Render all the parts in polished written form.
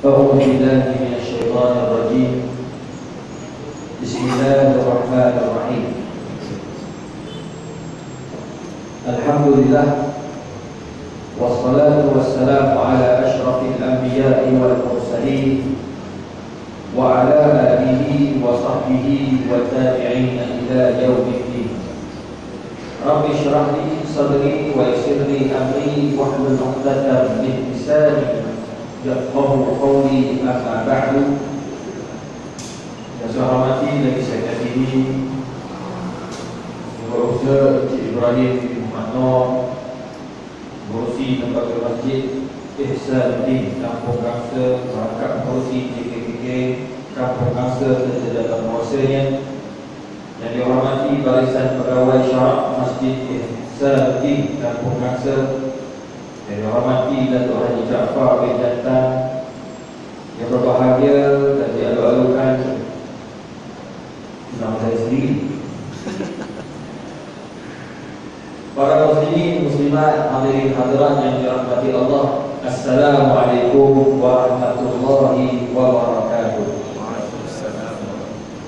أعوذ بالله من الشيطان الرجيم. بسم الله الرحمن الرحيم. الحمد لله والصلاة والسلام على أشرف الأنبياء والمرسلين وعلى آله وصحبه والتابعين إلى يوم الدين. رب اشرح لي صدري ويسر لي أمري واحلل عقدة من لساني yafqahu qawli, amma ba'du. Yang saya hormati lagi saya kasihi Berusaha Encik Ibrahim bin Muhammad Noor, Berusi Lembaga Masjid Ihsanuddin Kampung Gangsa, Merangkap Berusi JKKK Kampung Gangsa dan dalam kuasanya. Yang dihormati barisan pegawai syarak Masjid Ihsanuddin Kampung Gangsa, yang dihormati Datuk Haji Jaafar bin Jantan, yang berbahagia dan dialu-alukan nama saya sendiri, para muslimin muslimat, hadirin hadirat yang dirahmati Allah. Assalamualaikum warahmatullahi wabarakatuh.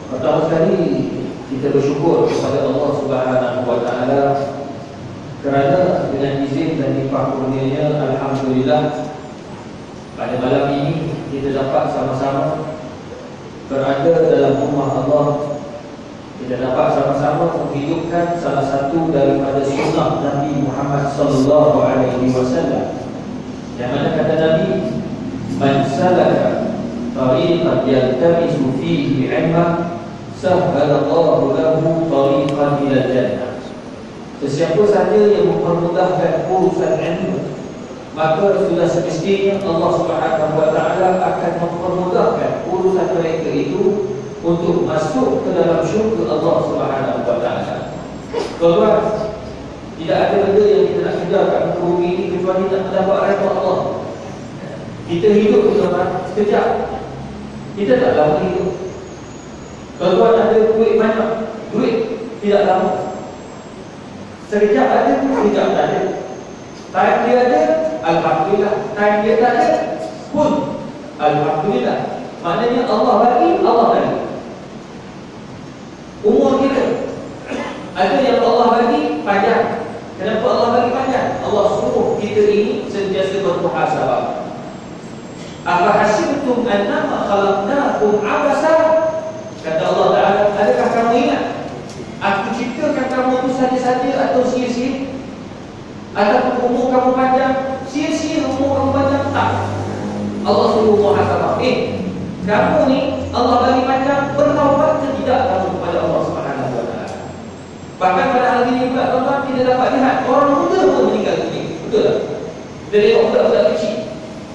Pertama sekali kita bersyukur kepada Allah Subhanahu wa taala kerana dengan izin dan limpah kurnianya, alhamdulillah, pada malam ini kita dapat sama-sama berada dalam rumah Allah. Kita dapat sama-sama menghidupkan salah satu daripada sunnah Nabi Muhammad sallallahu alaihi wasallam, yang mana kata Nabi, man salaka tariqan yaltamisu fihi 'ilman sahhalallahu lahu tariqan ila jannah. Sesiapa saja yang mempermudahkan urusan ilmu, maka sudah semestinya Allah Subhanahu wa taala akan mempermudahkan urusan mereka itu untuk masuk ke dalam syurga Allah Subhanahu wa taala. Tuan-tuan, tidak ada benda yang kita nak kejar kat muka bumi ini kecuali nak mendapat redha Allah. Kita hidup, tuan-tuan, sekejap. Kita tak lama hidup. Tuan-tuan ada duit banyak, duit tidak lama. Sekejap ada, sekejap tak ada. Time dia ada, alhamdulillah. Time dia tak ada pun alhamdulillah. Maknanya Allah bagi, Allah bagi. Umur kita ada yang Allah bagi panjang. Kenapa Allah bagi panjang? Allah suruh kita ini sentiasa bermuhasabah. Afahasibtum annama khalaqnakum abasa? Kata Allah Ta'ala, adakah kamu ingat aku ciptakan kamu itu saja-saja atau sia-sia? Ataupun umur kamu panjang, sia-sia umur kamu panjang? Tak. Allah suruh muhasabah. Kamu ni Allah bagi panjang, bertaubat ke tidak kamu kepada Allah Subhanahu wa taala? Bahkan pada hari ini pula, tuan-tuan, kita dapat lihat orang muda pun meninggal dunia. Betul tak? Kita tengok budak-budak kecil,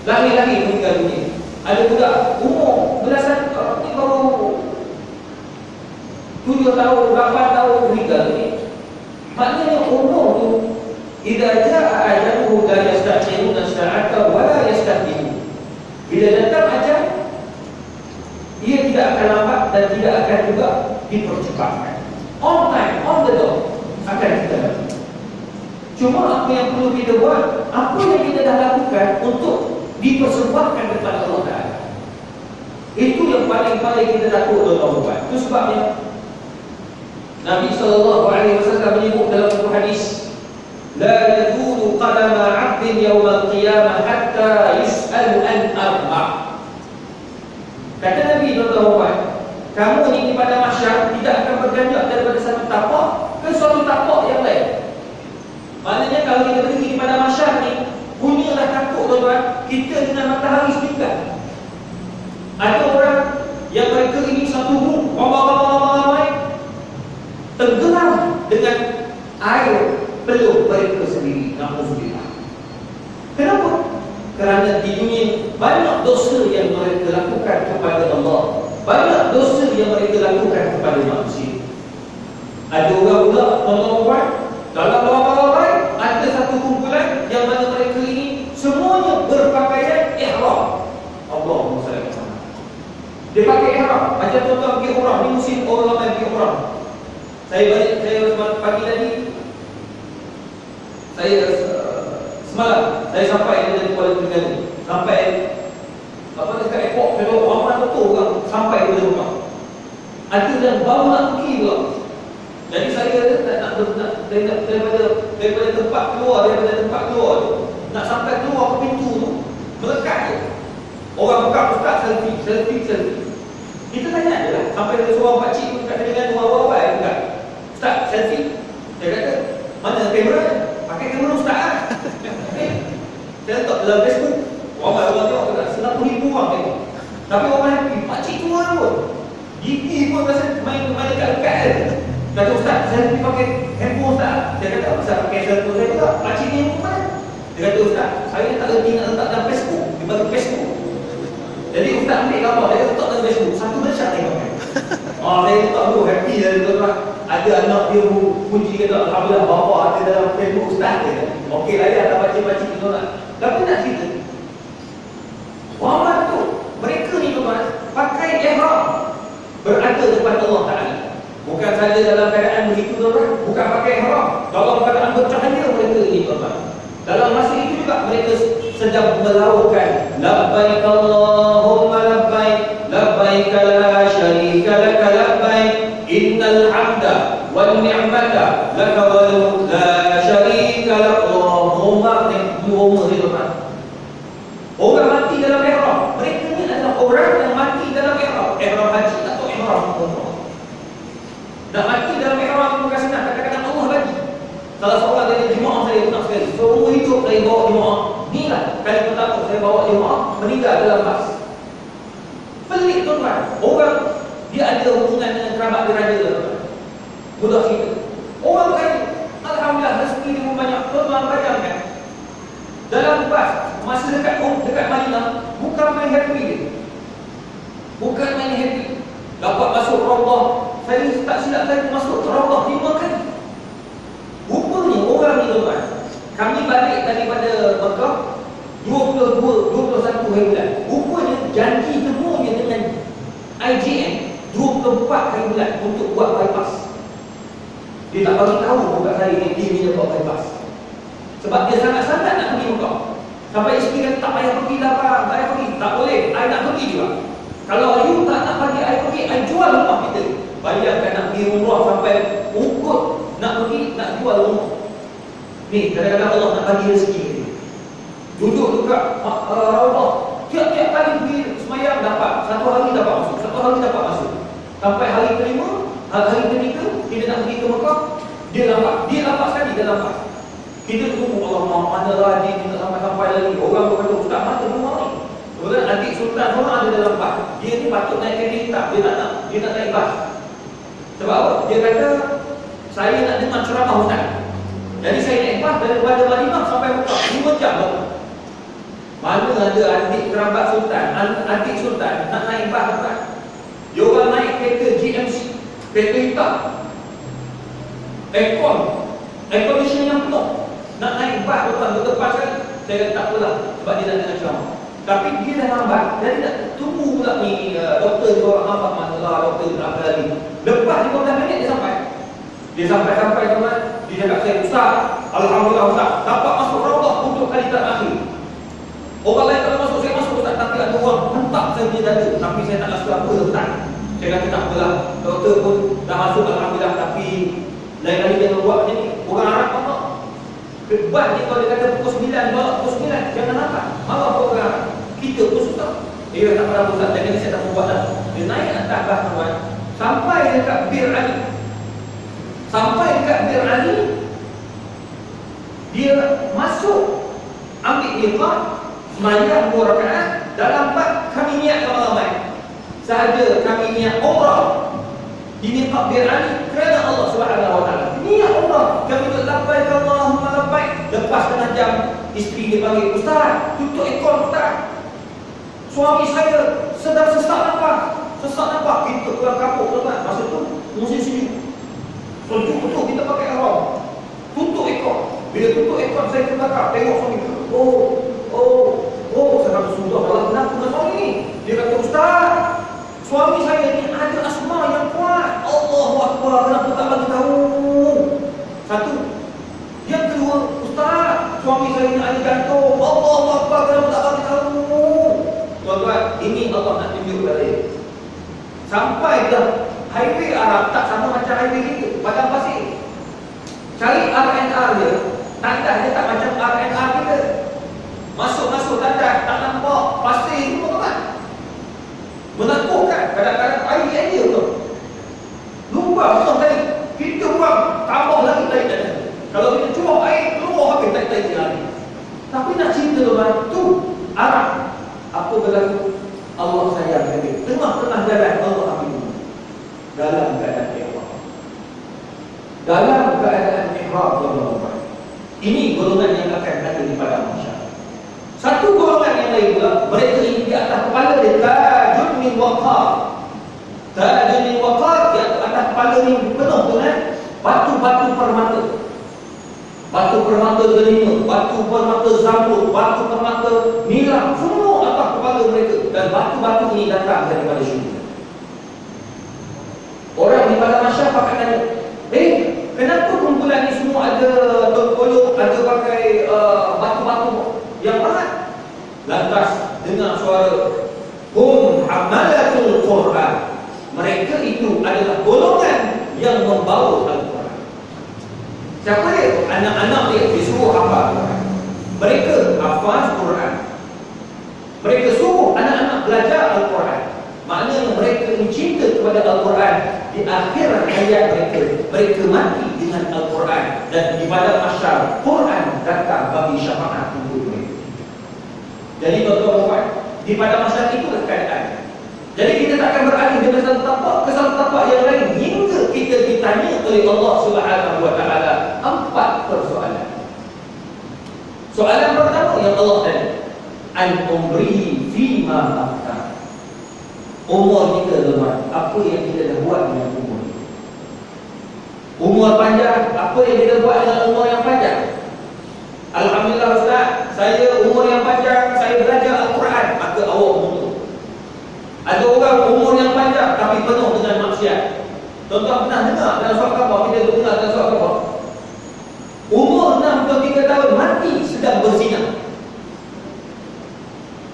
lari-lari meninggal dunia. Ada budak umur belasan tahun ni baru 7 tahun, 8 tahun meninggal dunia. Maknanya umur tu, idza jaa ajaluhu la yasta'khiruna sa'atan wa la yastaqdimun. Bila datang ajal, ia tidak akan lambat dan tidak akan juga dipercepatkan. On time, on the dot akan kita lakukan. Cuma apa yang perlu kita buat, apa yang kita dah lakukan untuk dipersembahkan kepada Allah Ta'ala, itu yang paling-paling kita takut untuk buat. Itu sebabnya Nabi SAW menyebut dalam satu hadis, la yadulu qadama 'abdin yawmal qiyamah hatta yus'al an arba'. Kata Nabi SAW, kamu ini pada mahsyar tidak akan berganjak daripada satu tapak ke suatu tapak yang lain. Maknanya kalau kita berdiri pada mahsyar ni, punyalah takut, tuan-tuan, kita dengan matahari setingkat. Ada orang yang mereka ini satu rumah ramai tenggelam dengan air peluk mereka sendiri. Alhamdulillah. Kenapa? Kerana di dunia banyak dosa yang mereka lakukan kepada Allah, banyak dosa yang mereka lakukan kepada manusia. Ada orang pula, tuan-tuan, dalam ramai-ramai ada satu kumpulan yang mana mereka ini semuanya berpakaian ihram. Allahumma salli alaihi wasallam. Dia pakai ihram. Macam tuan-tuan pergi umrah, ni musim orang ramai pergi umrah. Saya pagi tadi, saya semalam saya sampai dari Kuala Terengganu, sampai Kat mana kat airport, saya tahu ramai betul orang sampai ke rumah. Ada yang baru nak pergi pula. Jadi saya daripada tempat keluar tu, nak sampai keluar ke pintu tu, melekat je. Orang buka ustaz selfie. Kita tanya je lah. Sampai ada seorang pakcik pun kat dengan orang-orang baik bukan. Ustaz selfie. Dia kata, mana kamera? Pakai kamera ustaz lah. Saya letak dalam Facebook. Ramai orang tengok tak? 90,000 orang tengok. Tapi orang happy. Pakcik tua pun. Gigi pun rasa main dekat-dekat je. Kata ustaz, saya pergi pakai handphone ustaz. Saya kata, ustaz pakai handphone saya juga. Pakcik ni pun mana? Dia kata, ustaz, saya tak reti nak letak dalam Facebook. Dia bagi Facebook. Jadi ustaz ambil gambar, dia letak dalam Facebook. Satu Malaysia tengok. Saya letak dulu, happy dia tuan-tuan. Ada anak dia puji kata, alhamdulillah bapa ada dalam Facebook ustaz dia. Okey lah ya, dah pakcik-pakcik tu tuan. Tapi nak cerita, Muhammad tu, mereka ni tuan, pakai ihram, berada depan Allah Ta'ala. Bukan saja dalam keadaan begitu tuan, bukan pakai ihram, dalam keadaan bercahaya mereka ni tuan. Dalam masa itu juga mereka sedang melaukan labbaik Allahumma labbaik labbaik la syarika laka labbaik innal hamda wan ni'mata laka wal mulk la syarika lak Allahumma tuan. Orang mati dalam ihram, mereka ni adalah orang yang mati dalam ihram haji atau ihram umrah. Nak mati dalam ihram itu bukan senang, kadang-kadang Allah bagi. Salah seorang dari jemaah saya pernah sekali, seumur hidup saya bawa jemaah. Inilah kali pertama saya bawa jemaah meninggal dalam bas. Pelik tuan-tuan, orang dia ada hubungan dengan kerabat diraja tuan-tuan. Mudah cerita. Orang kaya, alhamdulillah rezeki dia pun banyak. Tuan-tuan bayangkan, dalam bas masa dekat Madinah, bukan main happy dia. Bukan main happy. Dapat masuk Raudhah, saya tak silap saya masuk Raudhah 5 kali. Rupanya orang ni tuan, kami balik daripada Mekah 21 hari bulan. Rupanya janji temunya dengan IJN 24 hari bulan untuk buat bypass. Dia tak bagi tahu bukan hari ni dia punya buat bypass. Sebab dia sangat-sangat nak pergi Mekah. Sampai isteri kata tak payah pergi lah bang, tak payah pergi. Tak boleh, I nak pergi juga. Kalau you tak nak bagi I pergi, I jual rumah kita. Bayangkan nak pergi umrah sampai ukut nak pergi, nak jual rumah. Ni kadang-kadang Allah nak bagi rezeki dia. Duduk dekat Raudhah, tiap-tiap kali pergi semayang dapat, satu hari dapat masuk. Sampai hari kelima, hari ketiga kita nak pergi ke Mekah, dia lambat sekali dia lambat. Kita tunggu Allah mana lagi kita sampai lagi. Orang berkata ustaz mana rumah ni. Kemudian adik sultan orang ada dalam bas. Dia ni patut naik kereta hitam, dia nak naik bas. Sebab apa? Dia kata saya nak dengar ceramah ustaz. Jadi saya naik bas daripada Madinah sampai Mekah 5 jam baru. Mana ada adik kerabat sultan, adik sultan nak naik bas ustaz. Dia orang naik kereta GMC, kereta hitam, air condition yang penuh. Nak naik bas tuan berdepan sekali. Saya kata tak apalah, sebab dia nak dengar ceramah. Tapi dia dah lambat, jadi nak tunggu pula ni doktor dia orang hambat masalah doktor berapa lagi. Lepas 15 minit dia sampai. Dia sampai tuan, dia cakap saya ustaz, alhamdulillah ustaz, dapat masuk Raudhah untuk kali terakhir. Orang lain kalau masuk, saya masuk ustaz, tapi ada orang hentak saya punya dada, tapi saya tak rasa apa ustaz. Saya kata tak apalah, doktor pun dah masuk alhamdulillah, tapi lain kali dia buat macam ni. Orang Arab apa? Bas ni kalau dia kata pukul 9, bawa pukul 9, jangan nampak. Marah orang. Kita pun suka. Dia tak pernah pusat, jangan saya tak membuat dah. Dia naik atas bas tuan, sampai dekat Bir Ali. Dia masuk, ambil miqat, semayang 2 rakaat. Dalam bas kami niat ramai-ramai. Sahaja kami niat umrah di miqat Bir Ali kerana Allah Subhanahu wa taala. Niat umrah, kami tu labbaik Allahumma labbaik. Lepas setengah jam isteri dia panggil, ustaz, tutup ekor ustaz. Suami saya sedang sesak nafas. Kita keluar kapuk tuan. Masa tu musim sejuk. Sejuk betul kita pakai ihram. Tutup ekor. Bila tutup ekor saya ke belakang, tengok suami. Saya kata sudah malah kenapa dengan suami ni? Dia kata ustaz, suami saya ni ada asma yang kuat. Allahu Akbar, kenapa tak bagi tahu? Satu. Yang kedua, ustaz, suami saya ni ada jantung. Allahu Akbar, kenapa tak bagi tahu? Tuan-tuan, Arab tak sama macam highway kita, padang pasir. Cari R&R dia, tandas dia tak macam R&R kita. Masuk-masuk tandas, tak nampak pasir semua kan. Menakutkan, kadang-kadang air dia tu lubang betul tadi. Kita buang, tambah lagi tarik tandas. Kalau kita cuba air, keluar habis tarik-tarik lagi. Tapi nak cerita tuan, tu Arab. Apa berlaku? Allah sayang dia. Tengah-tengah jalan Allah ambil dalam keadaan ihram. Dalam keadaan ihram tuan-tuan. Ini golongan yang akan ada di padang mahsyar. Satu golongan yang lain pula, mereka ini di atas kepala dia tajun min waqar. Tajun min waqar, di atas kepala ni penuh dengan batu-batu permata. Batu permata delima, batu permata zamrud, batu permata nilam, semua atas kepala mereka. Dan batu-batu ini datang daripada syurga. Orang di padang mahsyar akan tanya, kenapa kumpulan ni semua ada tolok, ada pakai batu-batu yang berat? Lantas dengar suara, hum hamalatul Quran. Mereka itu adalah golongan yang membawa Al-Quran. Siapa dia? Anak-anak dia disuruh hafal Quran. Mereka hafal Quran. Mereka suruh anak-anak belajar Al-Quran. Maknanya mereka cinta kepada Al-Quran. Di akhir hayat mereka, mereka mati dengan Al-Quran. Dan di padang mahsyar, Quran datang bagi syafaat untuk mereka. Jadi tuan-tuan, di padang mahsyar itulah keadaan. Jadi kita tak akan beralih dari satu tapak ke satu tapak yang lain hingga kita ditanya oleh Allah Subhanahu wa taala 4 persoalan. Soalan pertama yang Allah tanya, an umrihi fima afta. Umur kita tuan, apa yang kita dah buat dengan umur kita? Umur panjang, apa yang kita buat dengan umur yang panjang? Alhamdulillah Ustaz, saya umur yang panjang, saya belajar Al-Quran, maka awak umur. Ada orang umur yang panjang tapi penuh dengan maksiat. Tuan-tuan pernah dengar dalam surat khabar, kita dengar dalam surat khabar, umur 63 tahun mati sedang berzina.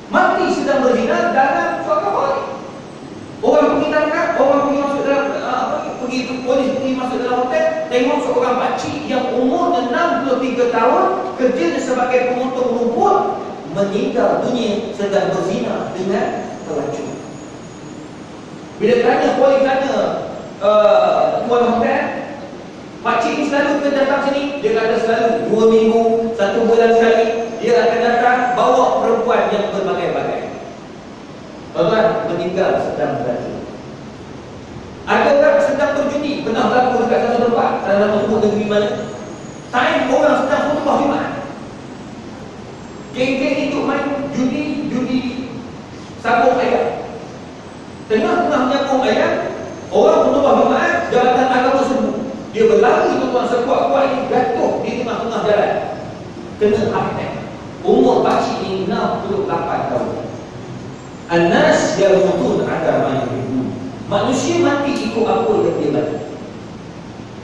Mati sedang berzina dalam surat khabar ni. Orang pergi tangkap, orang pergi masuk dalam pergi polis pergi masuk dalam hotel, tengok seorang pakcik yang umurnya 63 tahun, kerjanya sebagai pemotong rumput, meninggal dunia sedang berzina dengan pelacur. Bila tanya, polis tanya tuan hotel, pakcik ni selalu kita datang sini? Dia kata selalu 2 minggu, 1 bulan sekali dia akan datang bawa perempuan yang berbagai-bagai. Tuan-tuan, meninggal sedang berjudi. Ada orang sedang berjudi, pernah berlaku dekat satu tempat, dalam satu sebut negeri mana, time orang sedang khutbah Jumaat. Geng-geng itu main judi sabung ayam. Tengah-tengah menyambung ayam, orang khutbah Jumaat, jabatan agama sembuh. Dia berlari tuan-tuan sekuat-kuat ini, jatuh di tengah-tengah jalan, kena heart attack. Umur pakcik ini 68 tahun. An-nas yamutun ala ma yuhibbun. Manusia mati ikut apa yang dia mati.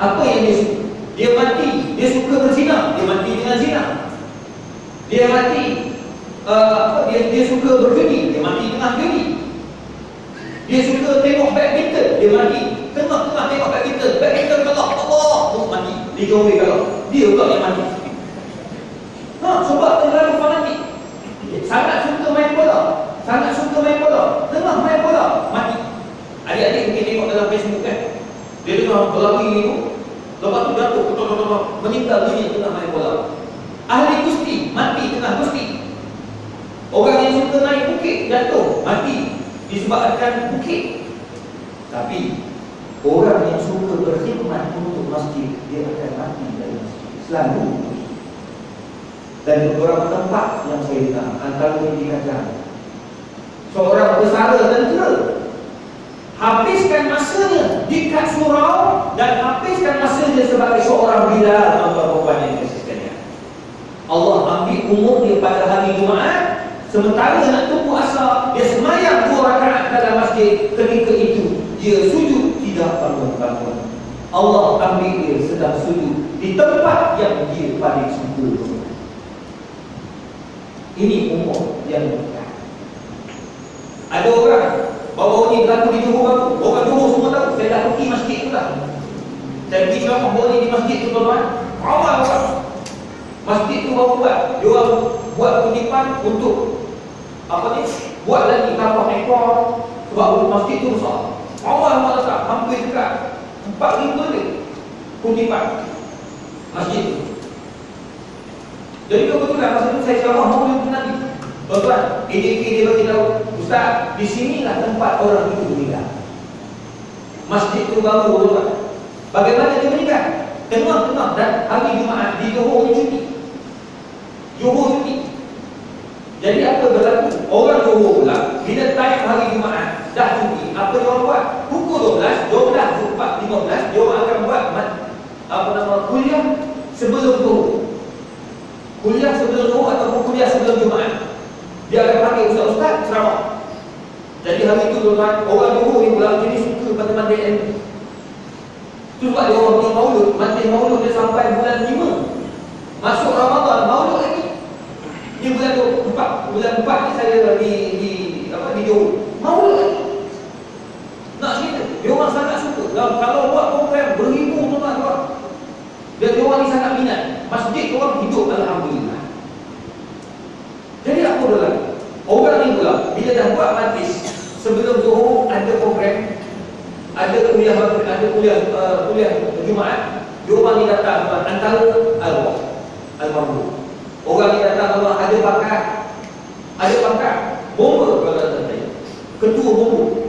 Apa yang dia suka. Dia mati, dia suka berzina, dia mati dengan zina. Dia mati dia suka berjudi, dia mati tengah judi. Dia suka tengok badminton, dia mati tengah-tengah tengok badminton kalah, Allah, mati. Liga away kalah, dia pula yang mati. Sebab terlalu fanatik. Sangat suka main bola, tengah main bola, mati. Adik-adik mungkin tengok dalam Facebook kan, dia tengah berlari ni tu, lepas tu jatuh, meninggal dunia tengah main bola. Ahli kusti, mati tengah kusti. Orang yang suka naik bukit, jatuh, mati disebabkan bukit. Tapi orang yang suka berkhidmat untuk masjid, dia akan mati dari masjid selalu. Dan beberapa tempat yang saya dengar, antara di Kajang, seorang pesara tentera habiskan masanya di kat surau dan habiskan masanya sebagai seorang Bilal. Tuan-tuan yang dikasihi, Allah ambil umur dia pada hari Jumaat, sementara nak tunggu asar, dia semayang 2 rakaat dalam masjid. Ketika itu dia sujud tidak bangun-bangun. Allah ambil dia sedang sujud di tempat yang dia paling suka. Ini umur yang dekat. Ada orang baru ni berlaku di Johor baru, orang Johor semua tahu, saya dah pergi masjid tu lah. Saya pergi ceramah baru di masjid tu tuan-tuan. Awal orang masjid tu baru buat. Dia orang buat kutipan untuk apa ni? Buat lagi kapal ekor. Sebab masjid tu besar. Awal orang letak hampir dekat 4,000 dia kutipan masjid tu. Jadi kebetulan masa tu saya ceramah maulid Nabi. Tuan-tuan, ADK dia bagi tahu, Ustaz, di sinilah tempat orang itu meninggal. Masjid tu baru tuan-tuan. Bagaimana dia meninggal? Tengah-tengah dan hari Jumaat di Johor cuti. Johor cuti. Jadi apa berlaku? Orang Johor pula bila time hari Jumaat dah cuti, apa dia orang buat? Pukul 12, 12, 4, 15 dia orang akan buat kuliah sebelum Johor. Kuliah sebelum Johor ataupun kuliah sebelum Jumaat. Dia akan panggil ustaz-ustaz ceramah. Jadi hari itu tuan-tuan, orang Johor ni pula jadi suka pada mandir ilmu. Itu sebab dia orang pergi maulud. Mandir maulud dia sampai bulan 5. Masuk Ramadan, maulud lagi. Ni bulan 4 ni saya di Johor. Maulud lagi. Nak cerita, dia orang sangat suka. Kalau buat program beribu tuan-tuan. Dan dia orang ni sangat minat. Masjid dia orang hidup, alhamdulillah. Jadi apa dia lagi? Orang ni pula bila dah buat majlis sebelum Johor ada program, ada kuliah Jumaat, dia orang ni datang antara al-marhum. Orang ni datang ada pangkat bomba kalau datang saya. Ketua bomba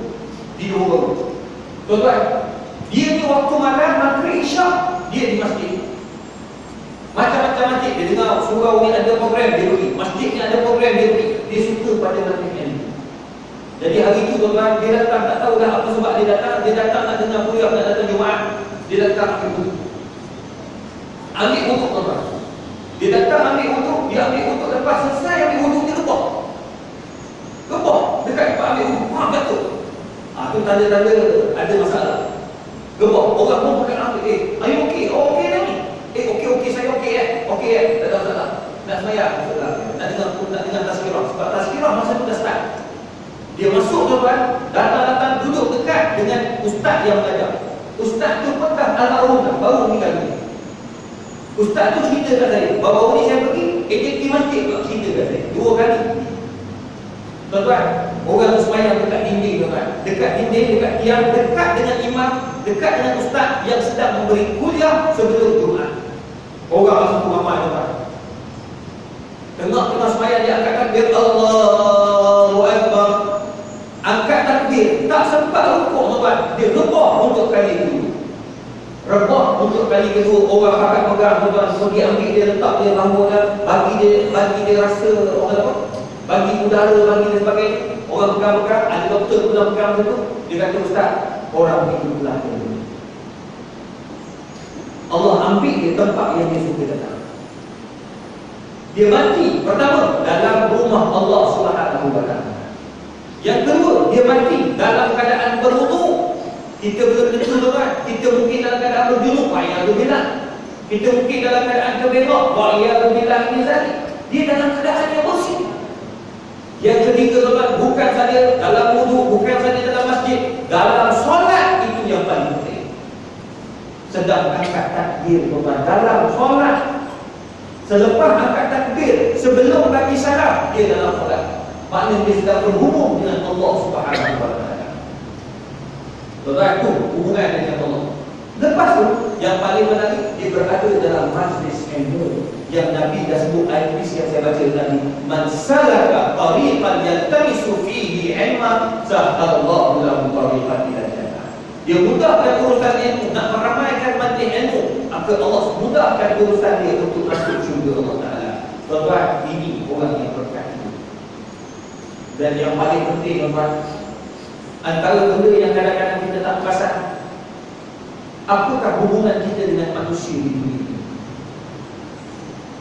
di Johor. Tuan-tuan, dia ni waktu malam maghrib isyak dia di masjid. Macam-macam masjid dia dengar surau ni ada program dia pergi, masjid ni ada program dia pergi. Dia suka pada masjid ni. Jadi hari itu tuan-tuan, dia datang tak tahu dah apa sebab dia datang nak dengar kuliah, nak datang Jumaat. Dia datang ambil wuduk. Ambil wuduk tuan-tuan. Dia datang ambil wuduk, dia ambil wuduk, lepas selesai ambil wuduk dia gebah. Gebah dekat tempat ambil wuduk, jatuh. Tu tanda-tanda ada masalah. Gebah, orang pun pakai ambil, are you okay? Oh, okay dah ni. Okey, saya okey okey tak ada masalah. Nak sembahyang, nak dengar tazkirah. Sebab tazkirah masa tu dah start. Dia masuk tuan-tuan, datang duduk dekat dengan ustaz yang mengajar. Ustaz tu pun dah almarhum dah, baru meninggal dunia. Ustaz tu cerita kat saya, baru ni saya pergi, di masjid pula cerita kat saya. 2 kali. Tuan-tuan, orang tu sembahyang dekat dinding tuan-tuan. Dekat dinding, dekat tiang, dekat dengan imam, dekat dengan ustaz yang sedang memberi kuliah sebelum Jumaat. Orang masuk tu ramai tuan-tuan. Tengah-tengah sembahyang dia angkat takbir, Allahu Akbar. Angkat takbir, tak sempat rukuk tuan-tuan. Dia rebah untuk kali kedua. Rebah untuk kali kedua. Orang akan pegang tuan-tuan, pergi ambil dia, letak dia bangun dia, bagi dia rasa orang apa? Bagi udara, bagi dia sebagainya. Orang pegang-pegang, ada doktor pula pegang macam tu. Dia kata, Ustaz, orang itu telah kedua. Allah ambil dia tempat yang dia suka datang. Dia mati pertama dalam rumah Allah Subhanahu wa taala. Yang kedua, dia mati dalam keadaan berwuduk. Kita belum tentu tuan, kita mungkin dalam keadaan berjunub, wa'iyadzubillah. Kita mungkin dalam keadaan keberak, wa'iyadzubillah min zalik. Dia dalam keadaan yang bersih. Yang ketiga tuan, bukan saja dalam wuduk, bukan saja dalam masjid, dalam solat itu yang paling penting. Sedang angkat takbir tuan, dalam solat. Selepas angkat takbir, sebelum bagi salam, dia dalam solat. Maknanya dia sedang berhubung dengan Allah Subhanahu wa taala. Tuan-tuan, itu hubungan dengan Allah. Lepas tu, yang paling menarik, dia berada dalam majlis ilmu yang Nabi dah sebut ayat hadis yang saya baca tadi. Man salaka tariqan yaltamisu fihi ilma sahalallahu lahu tariqan ila jannah. Dia mudahkan urusan ilmu, nak meramaikan majlis ilmu, maka Allah mudahkan urusan dia untuk masuk syurga Allah Taala. Tuan-tuan, ini orang yang berkata. Dan yang paling penting tuan-tuan, antara benda yang kadang-kadang kita tak perasan, apakah hubungan kita dengan manusia di dunia ini?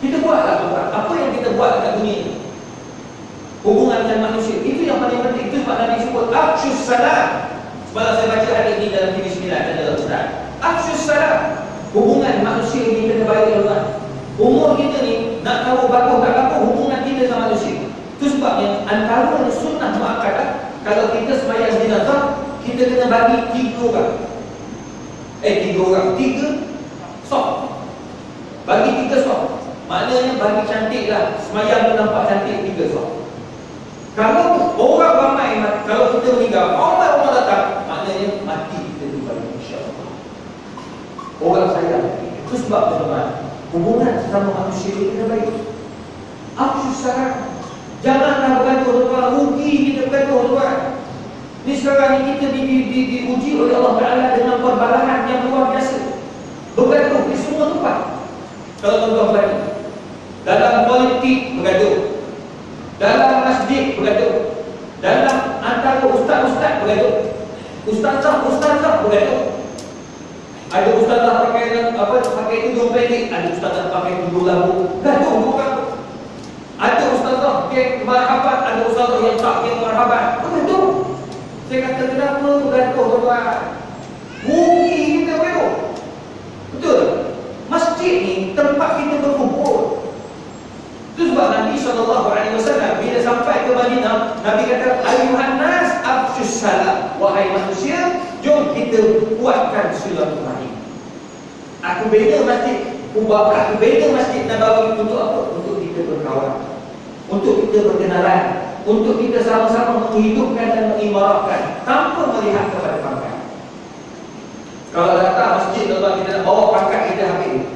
Kita buatlah tuan-tuan, apa yang kita buat dekat dunia ini, hubungan dengan manusia, itu yang paling penting. Itu sebab Nabi sebut afshus salam. Semalam saya baca hadis ini dalam TV 9 dan dalam Ustaz. Afshus salam. Hubungan manusia ini kena baik tuan-tuan. Umur kita ni nak tahu bagus tak bagus hubungan kita sama manusia. Itu sebabnya antara sunnah muakkadah, kalau kita sembahyang jenazah, kita kena bagi 3 orang. 3 orang, 3 soft. Bagi 3 soft. Maknanya bagi cantik lah. Semayang tu nampak cantik, 3 soft. Kalau orang ramai, kalau kita meninggal, ramai orang datang, maknanya mati kita tu bagi, insya-Allah. Orang sayang. Itu sebab teman-teman, hubungan sesama manusia itu kena baik. Aku susah. Janganlah bergaduh tuan, rugi kita bergaduh tuan. Ni sekarang ni kita diuji oleh Allah Ta'ala dengan perbalahan yang luar biasa. Bergaduh di semua tempat. Kalau tuan-tuan bergaduh, dalam politik bergaduh, dalam masjid bergaduh, dalam antara ustaz-ustaz bergaduh, ustazah bergaduh. Ada ustazah pakai tudung pendek, ada ustazah pakai tudung labu, gaduh orang. Ada ustazah yang marhaban, ada ustazah yang tak yang marhaban, bergaduh. Saya kata kenapa bergaduh tuan? Rugi kita bergaduh. Betul? Masjid ni tempat kita berkumpul. Itu sebab Nabi SAW bila sampai ke Madinah, Nabi kata, ayuhan nas afshus salam. Wahai manusia, jom kita kuatkan silaturahim. Aku bina masjid Kuba, aku bina masjid Nabawi untuk apa? Untuk kita berkawan, untuk kita berkenalan, untuk kita sama-sama menghidupkan dan mengimarahkan tanpa melihat kepada pangkat. Kalau datang masjid, tuan-tuan, kita nak bawa pangkat kita habis.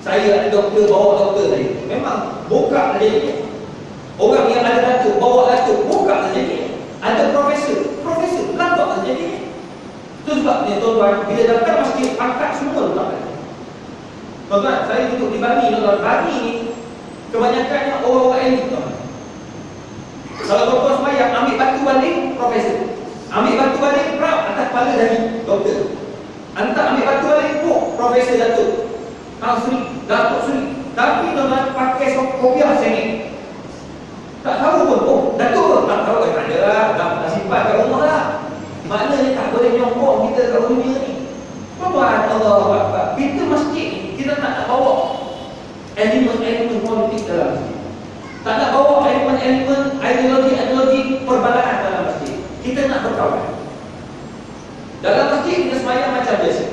Saya ada doktor, bawa doktor tadi. Memang buka saja dia. Orang yang ada datuk, bawa datuk, buka saja dia. Ada profesor, lambat saja dia. Itu sebabnya tuan-tuan, bila datang masjid, pangkat semua letak. Tuan-tuan, saya duduk di Bani, tuan-tuan. Bani ni kebanyakannya orang-orang elit, tuan. Kalau tuan-tuan semayang, ambil batu balik, profesor. Ambil batu balik, prap, atas kepala dari doktor. Hantar ambil batu balik, profesor datuk. Datuk Sri. Tapi tuan-tuan pakai kopiah sengit. Tak tahu pun, datuk tak tahu, tak ada lah, dah simpan kat rumah lah. Maknanya tak boleh nyongkong kita kat dunia ni. Tuan-tuan, Allah Akbar. Kita masjid ni, kita tak nak bawa elemen-elemen politik dalam masjid. Tak nak bawa elemen-elemen ideologi perbalahan dalam masjid. Kita nak berkawan. Dalam masjid kita semayang macam biasa.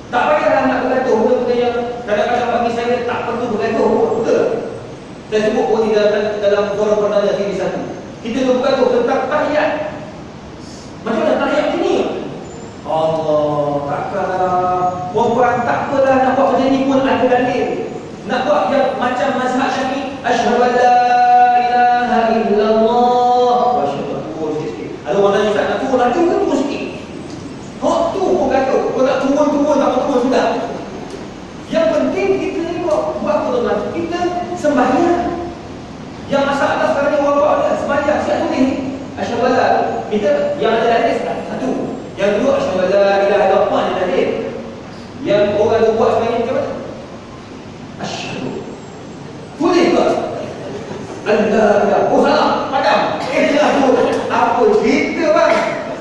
Tak payahlah nak bergaduh. Benda-benda yang kadang-kadang bagi saya tak perlu bergaduh. Betul. Saya sebut pun dalam forum perdana TV1. Kita bergaduh tentang tahiyat. Macam mana tahiyat ini? Allah, takkanlah. Puan-puan, tak apalah nak buat macam ni pun ada dalil. Nak buat yang macam mazhab Syafi'i, asyhadu an la ilaha illallah wa asyhadu anna Muhammadan rasulullah. Ada orang tanya, "Ustaz, nak turun laju ke turun sikit?" Kau tu pun gaduh. Kau nak turun, tak mau turun sudah. Yang penting kita ni buat apa tuan-tuan? Kita sembahyang. Yang masalah sekarang ni orang buat ada sembahyang siap tulis. Asyhadu an la, kita yang ada dalil satu. Yang kedua, asyhadu an la ilaha illallah ada dalil. Yang orang tu buat sembahyang macam mana? Asyhadu. Tulis ke? Allah, oh salah, padam. Apa cerita bang?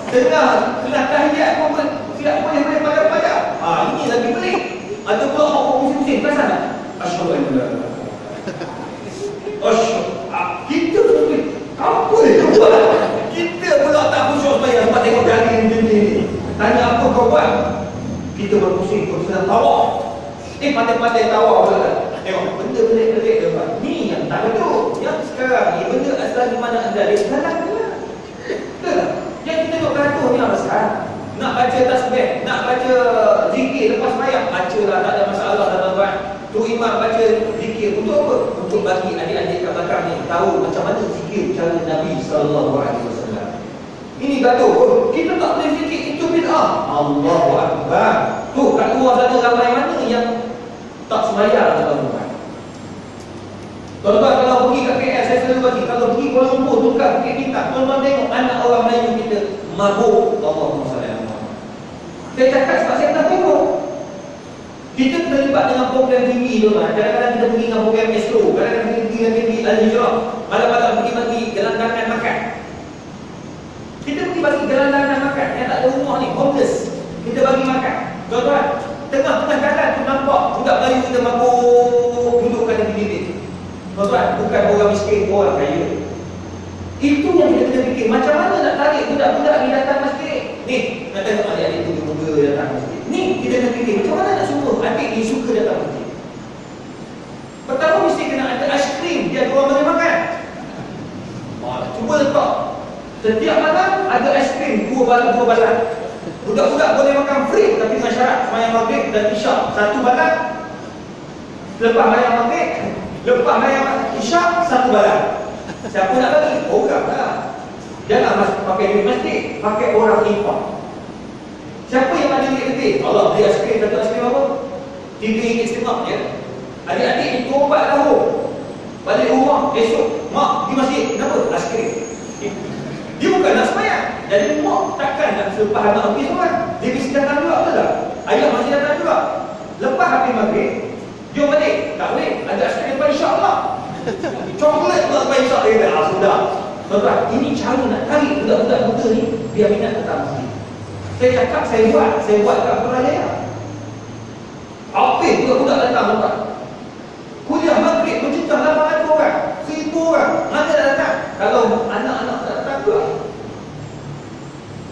Tengah tahiyat pun tidak boleh padam-padam. Ini lagi pelik. Ada pula orang pusing-pusing, perasan tak? Asyhadu an la ilaha illallah. Kita pun apa dia buat? Kita pula tak khusyuk sembahyang sebab tengok dalil macam ni. Tanya apa kau buat? Kita berpusing, bersenang tawaf. Pandai-pandai tawaf pula. Tengok, benda pelik-pelik dia buat. Ni yang tak betul. Yang sekarang ni, benda asal di mana ada dalil, kalah-kalah. Betul tak? Yang kita duduk gaduh ni apa? Nak baca tasbih, nak baca zikir lepas sembahyang, bacalah, tak ada masalah tuan-tuan. Tu imam baca zikir untuk apa? Untuk bagi adik-adik kat belakang ni tahu macam mana zikir cara Nabi SAW. Ini gaduh. Kita tak boleh zikir, itu bid'ah. Allahu Akbar. Tu kat luar sana ramai mana yang tak sembahyang tuan-tuan. Tuan-tuan, kalau pergi kat KL, saya selalu bagi, kalau pergi Kuala Lumpur, tukar Bukit Bintang, tuan-tuan tengok anak orang Melayu kita mabuk. Allahumma salli ala Muhammad. Saya cakap sebab saya tak tengok. Kita terlibat dengan program TV tuan-tuan. Kadang-kadang kita pergi dengan program Astro, kadang-kadang kita pergi dengan TV Al-Hijrah, malam-malam pergi bagi gelandangan makan. Kita pergi bagi gelandangan makan yang tak ada rumah ni, homeless. Kita bagi makan. Tuan-tuan, tengah-tengah jalan tu nampak budak Melayu kita mabuk, duduk kat tepi bibir. Tuan-tuan, bukan orang miskin, orang kaya. Itu yang kita kena fikir. Macam mana nak tarik budak-budak ni datang masjid? Ni, nak tengok adik-adik tu muda datang masjid. Ni, kita kena fikir. Macam mana nak suruh adik ni suka datang masjid? Pertama mesti kena ada aiskrim. Dia ada orang boleh makan. Cuba letak. Setiap malam ada aiskrim. Dua balan. Budak-budak boleh makan free. Tapi dengan syarat sembahyang maghrib dan isyak. Satu balan. Lepas sembahyang maghrib, lepas sembahyang isyak, satu balan. Siapa nak bagi? Orang lah. Jangan pakai duit masjid, pakai orang infak. Siapa yang ada duit lebih? Allah beli aiskrim, satu aiskrim apa? RM3.5 ya. Adik-adik ni 4 tahun balik rumah, esok mak di masjid, kenapa? Aiskrim. Dia bukan nak sembahyang. Jadi mak takkan nak selepas anak habis orang. Dia mesti datang juga, betul tak? Ayah masih datang juga. Lepas habis maghrib, dia balik. Tak boleh, ada aiskrim depan insya-Allah. Coklat pula depan insya-Allah. Sudah. Tuan-tuan, ini cara nak tarik budak-budak muda ni biar minat datang masjid. Saya cakap, saya buat kat Putrajaya. Apa budak-budak datang, tuan-tuan? Kuliah maghrib mencecah 800 orang, 1000 orang. Mana dah datang? Kalau anak-anak tak datang juga.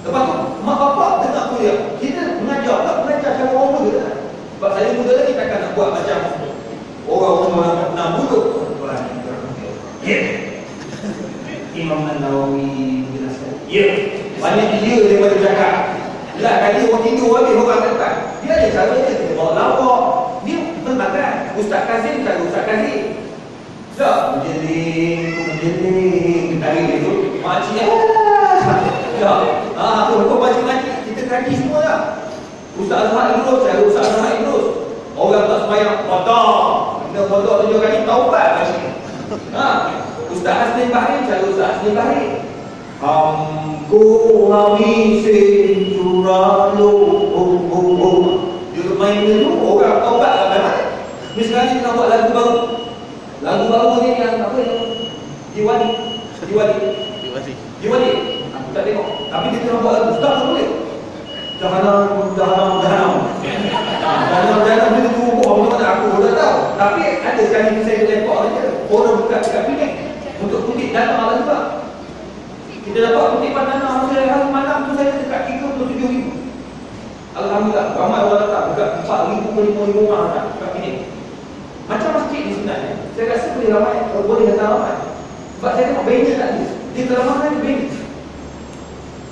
Lepas tu, mak bapak dengar kuliah. Kita mengajar cara orang muda kan? Sebab saya muda lagi takkan nak buat macam orang umur 60. Ya. Imam An-Nawawi menjelaskan. Ya. Banyak dia daripada cakap. Lah kali orang tidur habis orang datang. Dia ada cara dia. Kita bawa lawak. Dia bermakan. Ustaz Kazim cara Ustaz Kazim. Tak. Menjeling. Tarik dia tu. Makcik tak. Kau makcik-makcik. Kita kaji semua lah. Ustaz Azhar Idrus. Cara Ustaz Azhar Idrus. Orang tak sembahyang. Bodoh. Kena bodoh 7 kali taubat makcik. Ustaz Hasnin Bahri. Cara Ustaz Hasnin Bahri. Hamku habisin juralu. Dia main dulu. Orang taubat lah memang. Ni sekarang ni kita buat lagu baru. Lagu baru ni yang apa yang Diwali. Aku tak tengok. Tapi kita nak buat lagu. Ustaz tak boleh. Jahanam dia tu apa mana aku dah tahu. Tapi ada sekali saya lepak saja. Orang buka dekat klinik untuk kutip dana malam juga. Kita dapat kutipan dana hari malam tu saya dekat 37,000. Alhamdulillah, ramai orang datang. Dekat 4,000 ke 5,000 orang datang dekat klinik. Macam masjid ni sebenarnya. Saya rasa boleh ramai, boleh datang ramai. Sebab saya tengok banner tak ada. Dia teramakan di banner.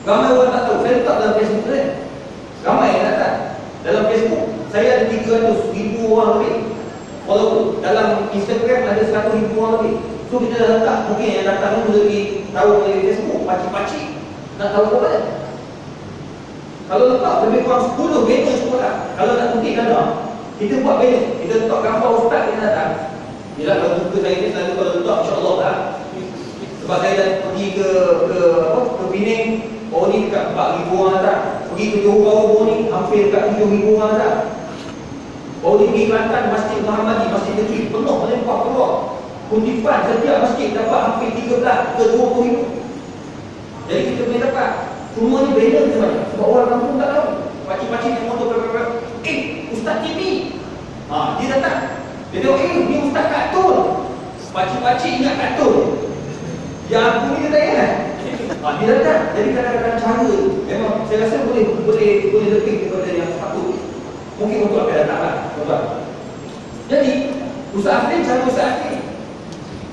Ramai orang tak tahu. Saya letak dalam Facebook saya. Ramai yang datang. Dalam Facebook, saya ada 300,000 orang lebih. Walaupun dalam Instagram ada 100,000 orang lebih. So kita dah letak. Mungkin yang datang ni lagi tahu dari Facebook. Pakcik-pakcik nak tahu apa mana. Kalau letak lebih kurang 10 banner sekolah. Kalau nak kutip dana, kita buat banner. Kita letak gambar ustaz yang datang. Yelah kalau muka saya ni selalu kalau letak insya-Allah tak. Sebab saya dah pergi ke Pening. Oh ni dekat 4,000 orang datang. Pergi ke Johor Bahru ni hampir dekat 7,000 orang datang. Oh ni pergi Kelantan, Masjid Muhammadi, Masjid Negeri penuh melempah keluar. Kutipan setiap masjid dapat hampir 13 ke 20,000. Jadi kita boleh dapat. Semua ni banner macam mana? Sebab orang kampung tak tahu. Pakcik-pakcik yang motor Ustaz TV. Dia datang. Dia tengok ni Ustaz kartun. Pakcik-pakcik ingat kartun. Yang aku ni dia tak ingat. Dia datang. Jadi kadang-kadang cara memang saya rasa boleh lebih daripada yang sepatutnya. Mungkin untuk akan datang lah, tuan-tuan. Jadi Ustaz Afrin cara Ustaz Afrin.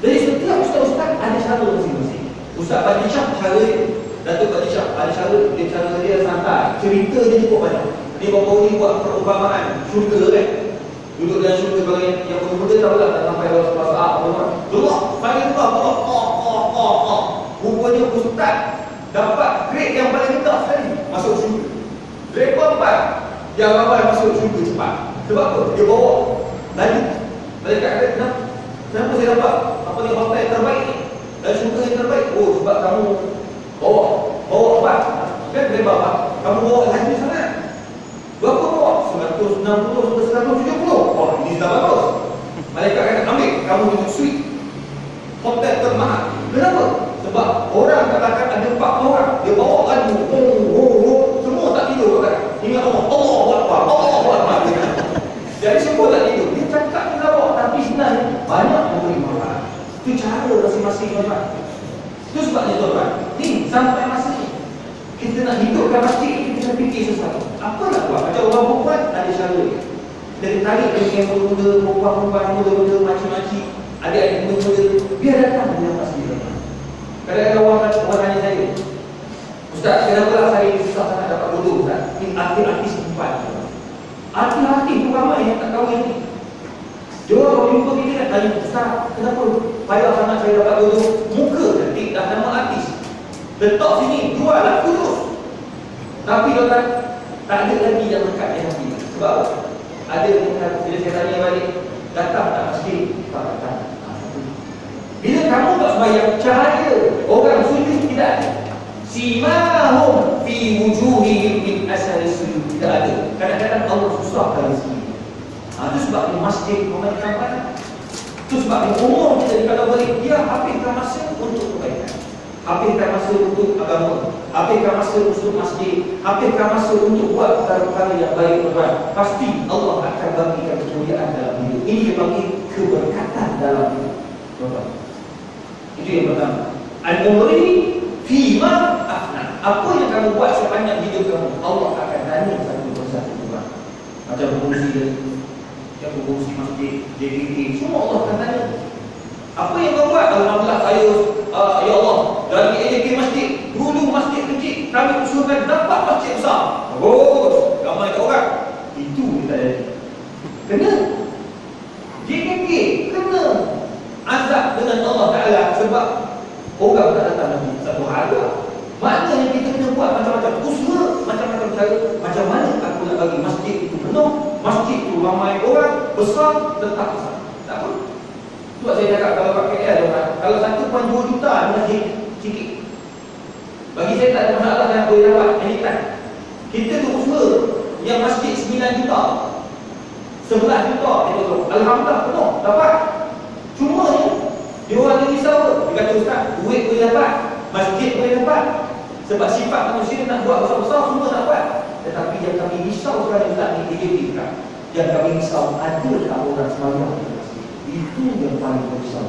Jadi setiap ustaz-ustaz ada cara masing-masing. Ustaz Badishah cara dia. Datuk Badishah ada cara dia santai. Cerita dia cukup banyak. Dia baru ni buat perumpamaan syurga kan. Duduk dalam syurga kalau yang muda tahu lah tak sampai dalam sebelah saat tuan-tuan. Duduk, panggil Allah, rupanya ustaz dapat grade yang paling rendah sekali masuk syurga. Grade 4 yang awal masuk syurga cepat. Sebab apa? Dia bawa laju. Mereka kata kenapa saya dapat hotel terbaik ni dan syurga yang terbaik? Oh sebab kamu bawa apa? Kan grade berapa? Kamu bawa laju sangat. Berapa bawa? 160 sampai 170. Wah ini dah bagus. Mereka kata ambil kamu duduk suite hotel termahal. Kenapa? Sebab orang katakan ada 4 orang. Dia bawa laju. Semua tak tidur kan? Ingat Allahu Akbar. Jadi semua tak tidur. Dia cakap ni lawak tapi sebenarnya banyak memberi manfaat. Itu cara masing-masing orang. Itu sebabnya tuan-tuan, ni sampai masa ni kita nak hidupkan masjid, kita kena fikir sesuatu. Apa nak buat? Macam orang perempuan ada cara dia. Dia tarik dengan muda-muda, perempuan-perempuan, muda-muda, macam-macam, adik-adik muda-muda, biar datang dengan masjid. Kadang-kadang orang tanya saya, Ustaz, kenapa saya susah sangat dapat bodoh Ustaz? Ini artis-artis perempuan. Artis-artis tu ramai yang tak kahwin ni. Dia orang jumpa kita kan tanya, Ustaz, kenapa payah sangat saya dapat bodoh? Muka cantik dah nama artis. Letak sini, jual lah terus. Tapi tuan-tuan, tak ada lagi yang dekat yang hati. Sebab ada yang bila saya tanya balik, datang tak masjid? Tak datang. Bila kamu tak sembahyang, cahaya orang sujud tidak ada. Simahum fi wujuhihim min asari sujud, tidak ada. Kadang-kadang Allah susahkan rezeki. Itu sebab masjid memerlukan mana. Itu sebab umur kita kalau balik, dia habiskan masa untuk kebaikan, habiskan masa untuk agama, habiskan masa untuk masjid, habiskan masa untuk buat perkara-perkara yang baik. Pasti Allah akan bagikan kemuliaan dalam hidup. Ini dia bagi keberkatan dalam hidup. Itu yang pertama. Al-umri fima afna. Apa yang kamu buat sepanjang hidup kamu, Allah akan tanya satu persatu. Macam berfungsi yang berfungsi masjid, JKT, semua Allah akan tanya. Apa yang kau buat? Alhamdulillah saya, ya Allah, dari AJK masjid, dulu masjid kecil, kami usulkan dapat masjid besar. Bagus, ramai orang. Itu kita jadi. Kena JKT, kena azab dengan Allah Ta'ala sebab orang tak datang masjid. Satu harga. Maknanya kita kena buat macam-macam usaha, macam-macam cara. Macam mana aku nak bagi masjid itu penuh, masjid itu ramai orang, besar, tetap besar. Tak apa. Sebab saya cakap kalau kat KL, kalau 1.2 juta masjid sikit. Bagi saya tak ada masalah yang boleh dapat anytime. Kita tu usaha yang masjid 9 juta, 11 juta, itu alhamdulillah penuh, dapat. Cuma ni, dia orang ni risau. Dia kata, Ustaz, duit boleh dapat, masjid boleh dapat. Sebab sifat manusia nak buat besar-besar, semua nak buat. Tetapi yang kami risau sekarang Ustaz ni, AJP kan. Yang kami risau, adakah orang sembahyang di masjid? Itu yang paling risau.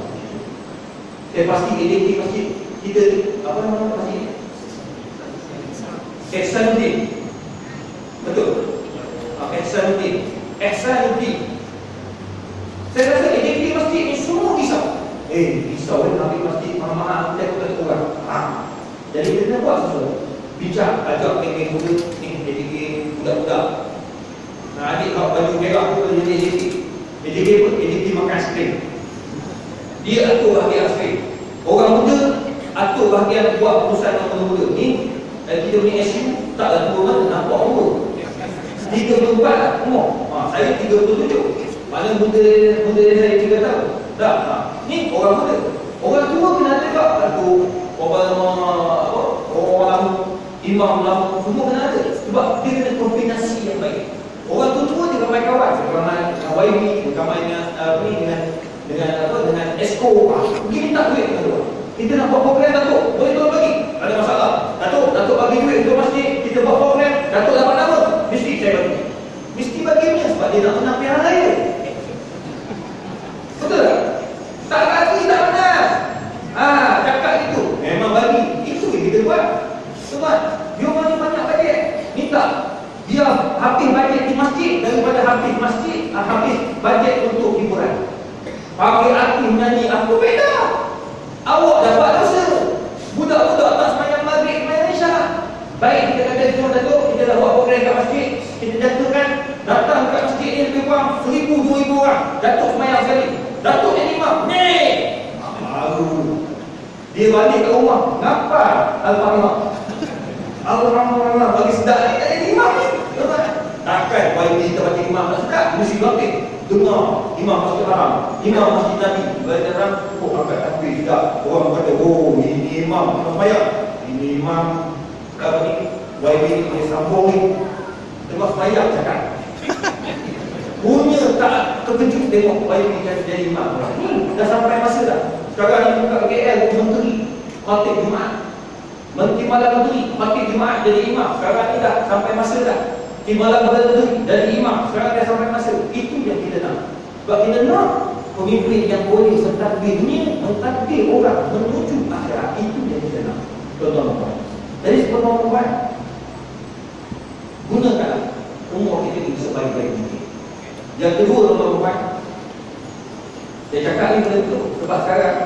Saya pasti AJP masjid kita, apa nama masjid? Ihsanuddin. Betul? Ihsanuddin. Ihsanuddin. Saya rasa AJP masjid ni semua risau. Risau kan ambil masjid mahal-mahal, kita tak orang. Jadi kita kena buat sesuatu. Bijak, ajak geng-geng muda ni, AJK budak-budak. Adik kau baju merah tu jadi AJK. AJK pun, AJK makan aiskrim. Dia atur bahagian aiskrim. Orang muda atur bahagian buat perusahaan yang muda. Ni kita punya SU taklah tua mana, nampak umur 34 lah umur. Saya 37. Mana muda saya 3 tahun. Tak. Ni orang muda. Orang tua kena ada juga. Datuk, orang lama, imam lama, semua kena ada. Sebab dia kena kombinasi yang baik. Orang tua dia ramai kawan. Ramai YB, ramai dengan ESCO. Pergi minta duit dengan dia. Kita nak buat program, Datuk, boleh tolong bagi? Ada masalah. Datuk bagi duit untuk masjid, kita buat program, Datuk dapat nama, mesti saya bagi. Mesti baginya sebab dia nak menang pihak raya. Betul tak? Tak bagi, tak menang. Cakap itu memang bagi. Itu yang kita buat. Sebab dia banyak bajet. Minta dia habis bajet di masjid daripada habis masjid, habis bajet untuk hiburan. Pakai artis menyanyi apa beda. Awak dapat dosa. Budak-budak tak sembahyang maghrib, sembahyang isyak. Baik kita kata semua Datuk, kita dah buat program kat masjid, kita jatuhkan datang kat masjid ni lebih kurang 1,000-2,000 orang. Datuk sembahyang sekali. Datuk jadi imam. Baru dia balik ke rumah, ngapa Al-Fatihah? Alhamdulillah, bagi sedap ni tak jadi imam ni. Takkan bagi kita baca imam tak sedap, mesti batin. Dengar imam masjid haram, imam masjid Nabi, bagi orang, angkat takbir tidak. Orang kata, ini imam sembahyang. Ini imam apa ni? YB ni boleh sambung ni. Tengok sembahyang cakap. Punya tak terkejut tengok YB jadi imam. Dah sampai masa dah. Sekarang ni buka KL menteri khatib Jumaat. Menteri Malam Menteri khatib Jumaat jadi imam. Sekarang ni dah sampai masa dah. Timbalan Menteri jadi imam. Sekarang dah sampai masa. Itu yang kita nak. Sebab kita nak pemimpin yang boleh mentadbir dunia, mentadbir orang menuju akhirat. Itu yang tuan-tuan perempuan, gunakan umur kita ini sebaik-baik mungkin. Yang kedua, tuan-tuan perempuan, saya cakap ni benda tu sebab sekarang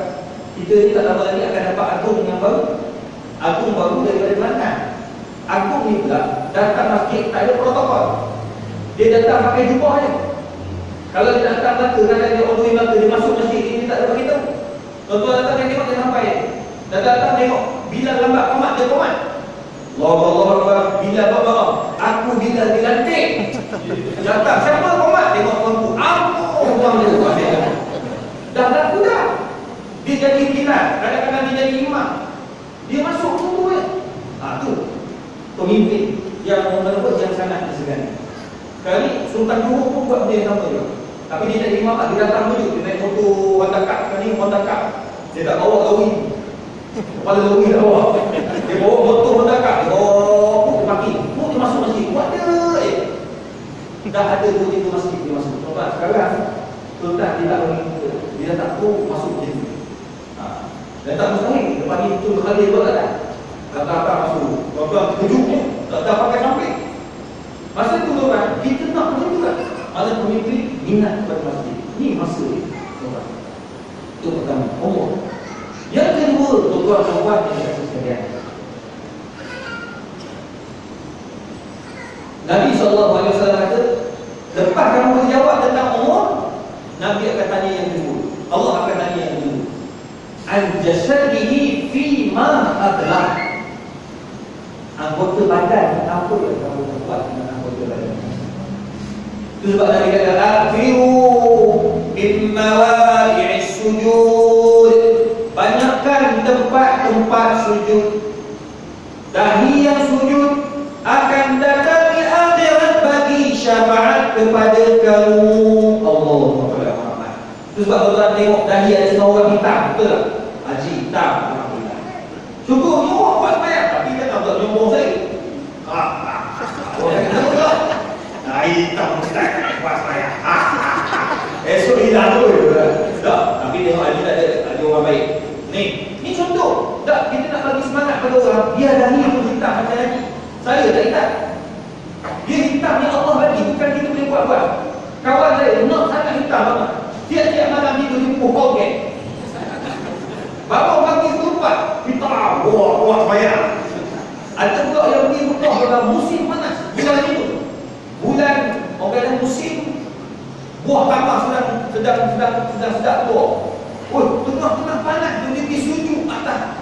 kita ni tak lama lagi akan dapat agung yang baru. Agung baru daripada Kelantan. Agung ni pula datang masjid tak ada protokol. Dia datang pakai jubah je. Kalau dia datang Melaka, kalau dia orang Melaka, dia masuk masjid ini tak ada beritahu. Tuan-tuan datang dia tengok dia sampai. Datang tengok Bilal lambat komat, dia komat. Allah Akbar, Bilal bapak, aku Bilal dilantik. Datang siapa komat? Tengok tuanku. Tuan dia. Dah laku dah. Dia jadi Bilal, kadang-kadang dia jadi imam. Dia masuk tunggu je. Tu pemimpin yang merebut yang sangat disegani. Sekarang ni Sultan Johor pun buat benda yang sama juga. Tapi dia jadi imam, dia datang dulu. Dia naik motor Honda Cup. Sekarang ni Honda Cup. Dia tak bawa lawi. Kepala lawi tak bawa. Dia bawa motor Honda Cup. Dia bawa dia parking. Dia masuk masjid. Buat dia dah ada tu dia masjid. Dia masuk. Sebab sekarang Sultan dia tak bagi muka. Dia tak tahu masuk macam ni. Dan tak mustahil. Lepas ni tu Khalil buat tak? Kata-kata masuk. Tuan-tuan terkejutnya. Tak pakai samping. Masa tu orang kita nak macam tu kan. Masa pemimpin minat kepada masjid. Ini masa dia. Itu pertama, umur. Yang kedua, tuan-tuan perempuan yang saya sekalian. Nabi SAW kata, lepas kamu berjawab tentang umur, Nabi akan tanya yang kedua. Allah akan tanya yang kedua. An jasadihi fi ma ablah. Anggota badan apa yang kamu buat dengan anggota badan? Itu sebab Nabi kata akfiru min mawadi'is sujud. Banyakkan tempat-tempat sujud. Dahi yang sujud akan datang di akhirat bagi syafaat kepada kamu. Allahumma. Itu sebab orang tengok dahi ada setengah orang hitam, betul tak? Haji hitam, alhamdulillah. Syukur orang buat sembahyang, tapi dia tak buat nyombong saya. Orang kata pula hitam tak buat sembahyang. Esok hilang tu. Tak, tapi tengok haji tak ada orang baik. Ni contoh. Tak, kita nak bagi semangat pada orang. Dia dahi pun hitam macam haji. Saya tak hitam. Dia hitam ni Allah bagi, bukan kita boleh buat-buat. Kawan saya nak sangat hitam banget. Tiap-tiap malam tidur di pokok kan. Bapak pagi keempat hitam, buat bayar. Ada pula yang pergi Mekah dalam musim panas. Bulan itu, bulan orang musim buah tambah sedang buah. Oh, tengah-tengah panas dia pergi sujud atas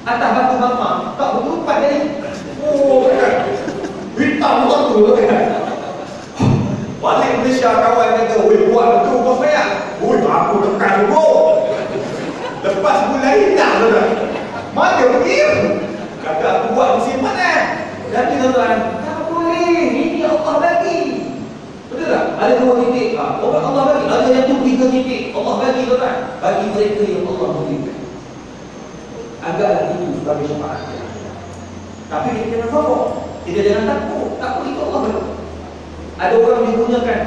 batu bama. Tak berlupat dari. Oh, hitam betul kan. Balik Malaysia kawan kata, "Oi, buat betul bos bayar." "Oi, aku tekan dulu." Lepas bulan hitam dah. Mana pergi? Kata aku buat musim panas. Jadi tuan-tuan, tak boleh. Ini Allah bagi. Betul tak? Ada dua titik. Orang Allah bagi. Ada yang tu 3 titik. Allah bagi tuan-tuan. Bagi mereka yang Allah berikan. Agaklah itu sebagai syafaat. Tapi kita jangan sombong. Kita jangan takut. Takut itu Allah bagi. Ada orang menggunakan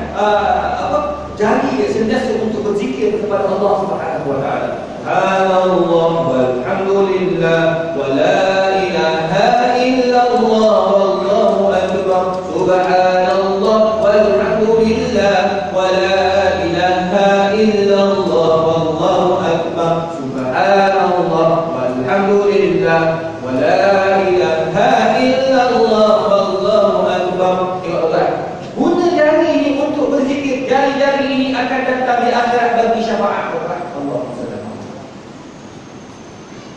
jari dia sentiasa untuk berzikir kepada Allah Subhanahu wa taala. Subhanallah walhamdulillah wa la ilaha illallah wallahu akbar. Subhanallah walhamdulillah wa la ilaha illallah wallahu akbar. Subhanallah walhamdulillah wa la ilaha illallah wallahu akbar. Guna jari ini untuk berzikir. Jari-jari ini akan datang di akhirat bagi syafaat kepada Allah SWT.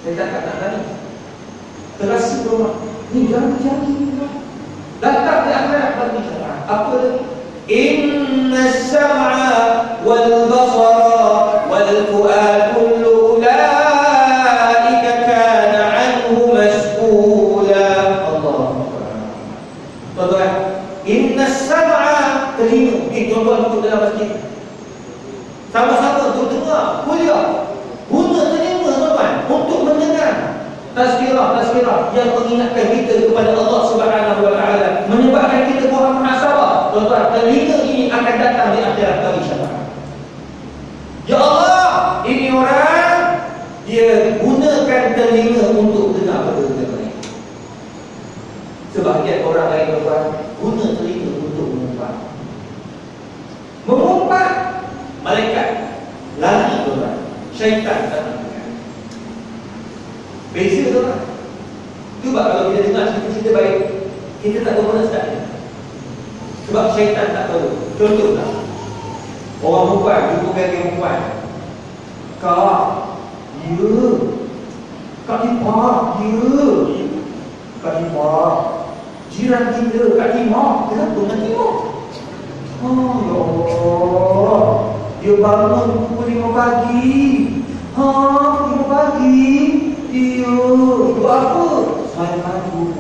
Saya cakap tak tadi. Terasa rumah. Ini jari-jari ini datang di akhirat bagi syafaat. Apa lagi? Inna as-sam'a wal basara wal fu'ad kullu ulaika kana 'anhu mas'ula. Allah. Tuan-tuan, inna as-sam'a, telinga. Tuan-tuan duduk dalam masjid, sama-sama untuk dengar kuliah. Guna telinga tuan-tuan untuk mendengar tazkirah yang mengingatkan kita kepada Allah Subhanahu wa taala, menyebabkan kita faham muhasabah. Tuan-tuan, telinga ini akan datang di akhirat bagi syafaat. Ya Allah, ini orang dia gunakan telinga untuk dengar benda-benda baik. sebagian orang lain tuan, guna telinga untuk mengumpat. Mengumpat, malaikat lari tuan, syaitan datang. Beza tuan. Cuba kalau kita dengar cerita-cerita baik, kita tak tahu mana start. Sebab syaitan tak tahu. Contohlah, orang perempuan jumpa dengan perempuan, Kak, ya, Kak Timah, ya, Kak Timah, jiran kita Kak Timah, kenapa dengan Timah? Oh ya Allah, dia bangun pukul 5 pagi. Pukul 5 pagi. Iya, buat apa? Saya madu.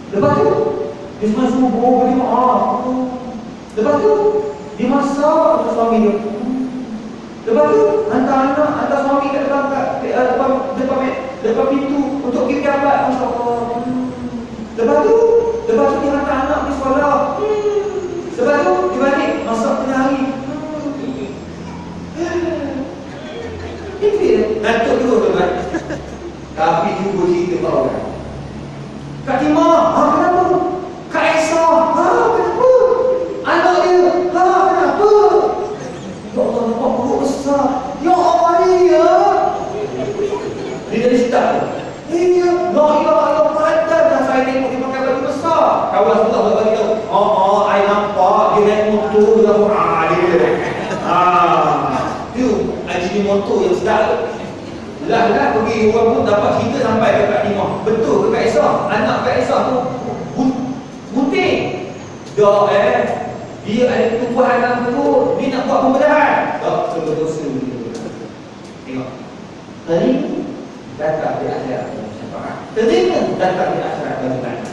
Lepas tu, dia semua subuh, dia maaf. Lepas tu, dia masak untuk suami dia. Lepas tu, hantar anak, hantar suami ke depan pintu untuk pergi pejabat. Masya Allah. Lepas tu dia hantar anak pergi sekolah. Lepas tu, dia balik, masak tengah hari. Itu dia, ngantuk dulu tuan. Tapi jumpa cerita kat orang. Kak Timah, kenapa? Kak Esa, kenapa? Anak dia, kenapa? Ya Allah, nampak perut besar. Ya Allah ni ya. Dia dari start tu. Ya, la ilaha illallah, dah saya tengok dia pakai baju besar. Kawan sudah bagi tahu. I nampak dia naik motor dia dia. Tu ajib motor yang sedap. Lah pergi orang pun dapat cerita sampai ke Kak Timah. Betul ke Kak Esa? Anak Kak Esa tu gunting. Dia ada ketubuhan dalam perut. Dia nak buat pembedahan. Tak, dosa. Tengok. Telinga datang di akhirat syafaat. Telinga datang di akhirat bagaimana?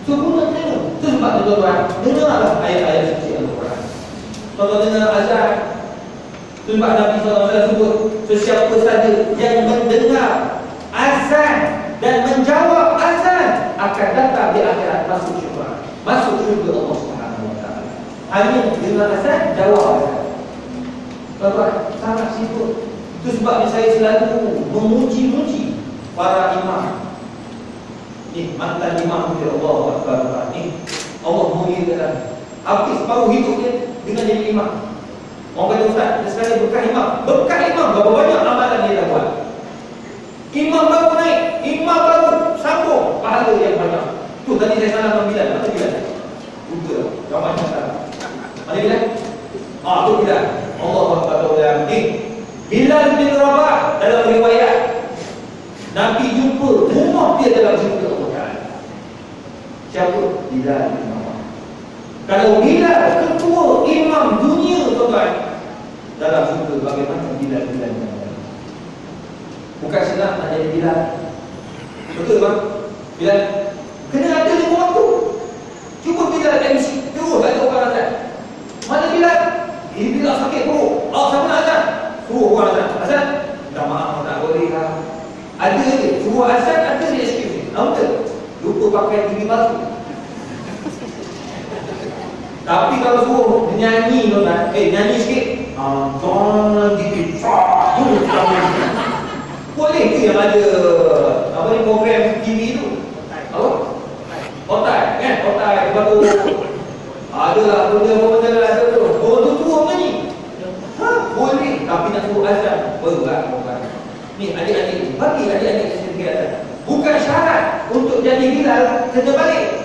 So guna telinga. Itu sebab tuan-tuan, dengarlah ayat-ayat suci Al-Quran. Kalau dengar azan, sebab Nabi SAW sebut, sesiapa saja yang mendengar azan dan menjawab azan akan datang di akhirat masuk syurga. Masuk syurga Allah Subhanahu Wa Taala. Hanya dengar azan, jawab azan. Tuan-tuan, sangat sibuk. Itu sebabnya saya selalu memuji-muji para imam. Ni mantan imam dia, Allah Akbar. Ni Allah muliakan. Habis baru hidup dia dengan jadi imam. Orang kata ustaz, dia sekali berkah imam. Berkah imam, berapa banyak amalan dia dah buat. Imam baru naik, imam baru sambung, pahala yang banyak. Tu tadi saya salah dengan Bilal. Mana Bilal? Lupa. Jawapannya salah. Mana Bilal? Tu Bilal. Allah Akbar. Bilal bin Rabah dalam riwayat Nabi jumpa rumah dia dalam syurga Allah Ta'ala. Siapa? Bilal bin Rabah. Kalau Bilal ketua imam dunia tuan-tuan, dalam syurga bagaimana Bilal bin Rabah? Bukan senang nak jadi Bilal. Betul bang? Bilal kena ada lima waktu. Cuba Bilal MC terus tak ada orang azan. Mana Bilal? Ini Bilal sakit perut. Siapa nak azan? Suruh orang azan. Azan? Minta maaf tak boleh lah. Ada je. Suruh azan ada je excuse ni. Lupa pakai TV baru. Tapi kalau suruh nyanyi tuan-tuan, nyanyi sikit. Jangan dikit. Boleh ke yang ada apa ni program TV tu? Apa? Otai kan? Otai baru adalah benda-benda ada tu. Orang tu tua menyanyi. Boleh, tapi nak suruh azan berat. Ni adik-adik, bagi adik-adik sedikit azan. Bukan syarat untuk jadi Bilal kena balik.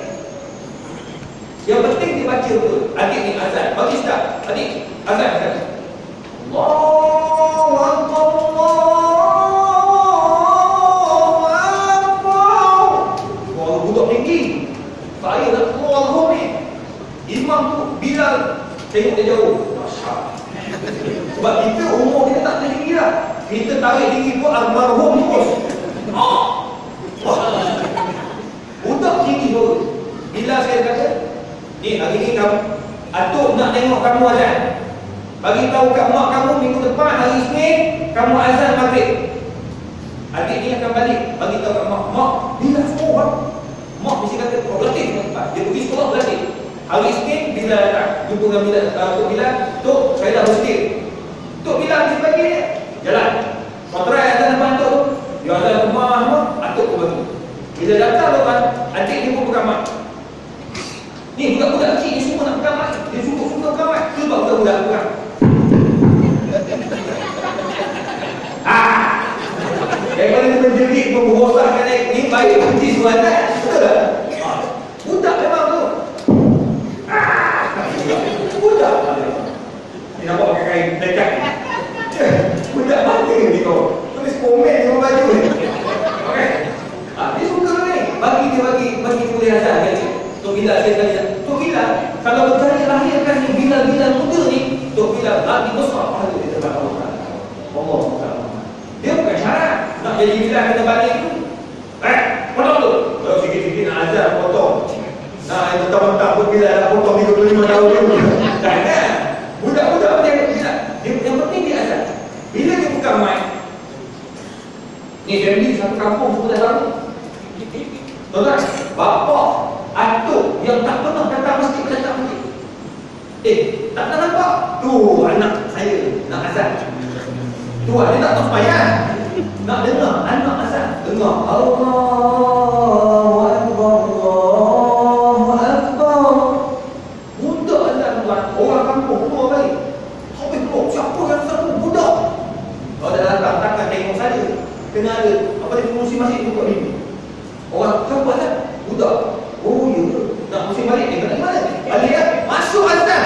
Yang penting dibaca betul. Adik ni azan, bagi start. Adik azan. Allahu Akbar, Allahu Akbar. Suara budak tinggi. Saya nak keluar rumah ni. Imam tu Bilal tengok dia jauh. Sebab kita umur kita tak tinggi lah. Kita tarik tinggi pun almarhum terus. Budak tinggi terus. Bila saya kata, ni hari ni kamu atuk nak tengok kamu azan. Bagi tahu kat mak kamu minggu depan hari Isnin kamu azan maghrib. Adik ni akan balik bagi tahu kat mak, bila sekolah. Mak mesti kata berlatih tempat. Dia pergi sekolah berlatih. Hari Isnin bila datang jumpa dengan Bilal, Tok Bilal, Tok saya dah bersetir. Tok Bilal mesti bagi dia jalan. Kau try azan depan Tok. Dia azan rumah, Atuk Bila datang tuan, adik dia pun pegang mic. Ni budak-budak kecil ni semua nak pegang mic. Dia suka pegang mic. Cuba budak-budak pegang. Daripada dia menjerit, memberosakkan ni baik kunci suatan. Betul tak? Budak memang tu. Budak. Ni nampak pakai kain dekat ni. Budak mana ni kau? Tulis komen di bawah baju ni. Okey. Dia suka ni. Bagi dia boleh azan kan. Tok Bilal saya tanya. Tok Bilal kalau berjaya lahirkan ni Bilal muda ni, Tok Bilal lagi besar pahala di depan Allah. Allah. Dia bukan syarat nak jadi Bilal kena balik tu. Potong tu. Kalau sikit-sikit nak azan potong. Nah, yang mentang-mentang pun Bilal nak potong 35 tahun dulu. Jangan. Budak-budak dia Bilal. Yang penting dia azan. Bila dia buka mic, ni family satu kampung semua dah tahu. Tuan-tuan, bapa, atuk yang tak pernah datang masjid. Tak pernah nampak. Tu anak saya nak azan. Tu dia tak tahu sembahyang. Nak dengar anak azan. Dengar Allahu Akbar, Allahu Akbar. Budak azan tuan. Orang kampung keluar balik. Habis keluar. Siapa yang satu budak? Kalau dah datang takkan tengok saja. Kena ada apa dia pengurusi masjid tu kat sini. Orang siapa azan? Budak. Oh ya. Nak musim balik dia kena mana? Balik kan? Masuk azan.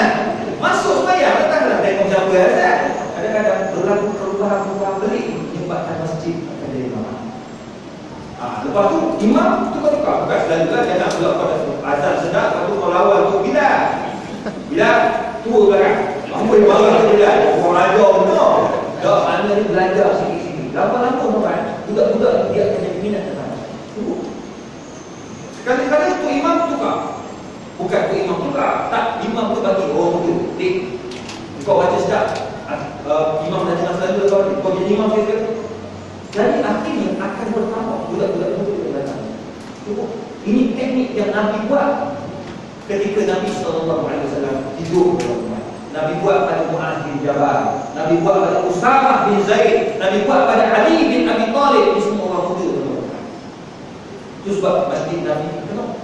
Masuk sembahyang. Datanglah tengok siapa azan. Kadang-kadang berlaku perubahan balik menyebabkan masjid akan jadi ramai. Lepas tu imam tukar-tukar. Bukan selalu dia nak pula pada azan sedap. Lepas tu kau lawan tu Bilal tua belakang. Apa yang marah tu Bilal? Orang ajar benar. Tak, anda ni belajar sikit-sikit. Lama-lama tuan, budak-budak dia akan jadi minat dengan sekali-kali tu imam tukar. Bukan tu imam tukar. Tak, imam tu bagi orang tu. Dik, kau baca sedap. Imam dah dengar selalu kau jadi imam sekali. Jadi akhirnya akan bertambah budak-budak itu datang. Ini teknik yang Nabi buat ketika Nabi SAW hidup. Nabi buat pada Mu'adz bin Jabal, Nabi buat pada Usamah bin Zaid, Nabi buat pada Ali bin Abi Talib. Ini semua orang muda. Itu sebab masjid Nabi kenapa?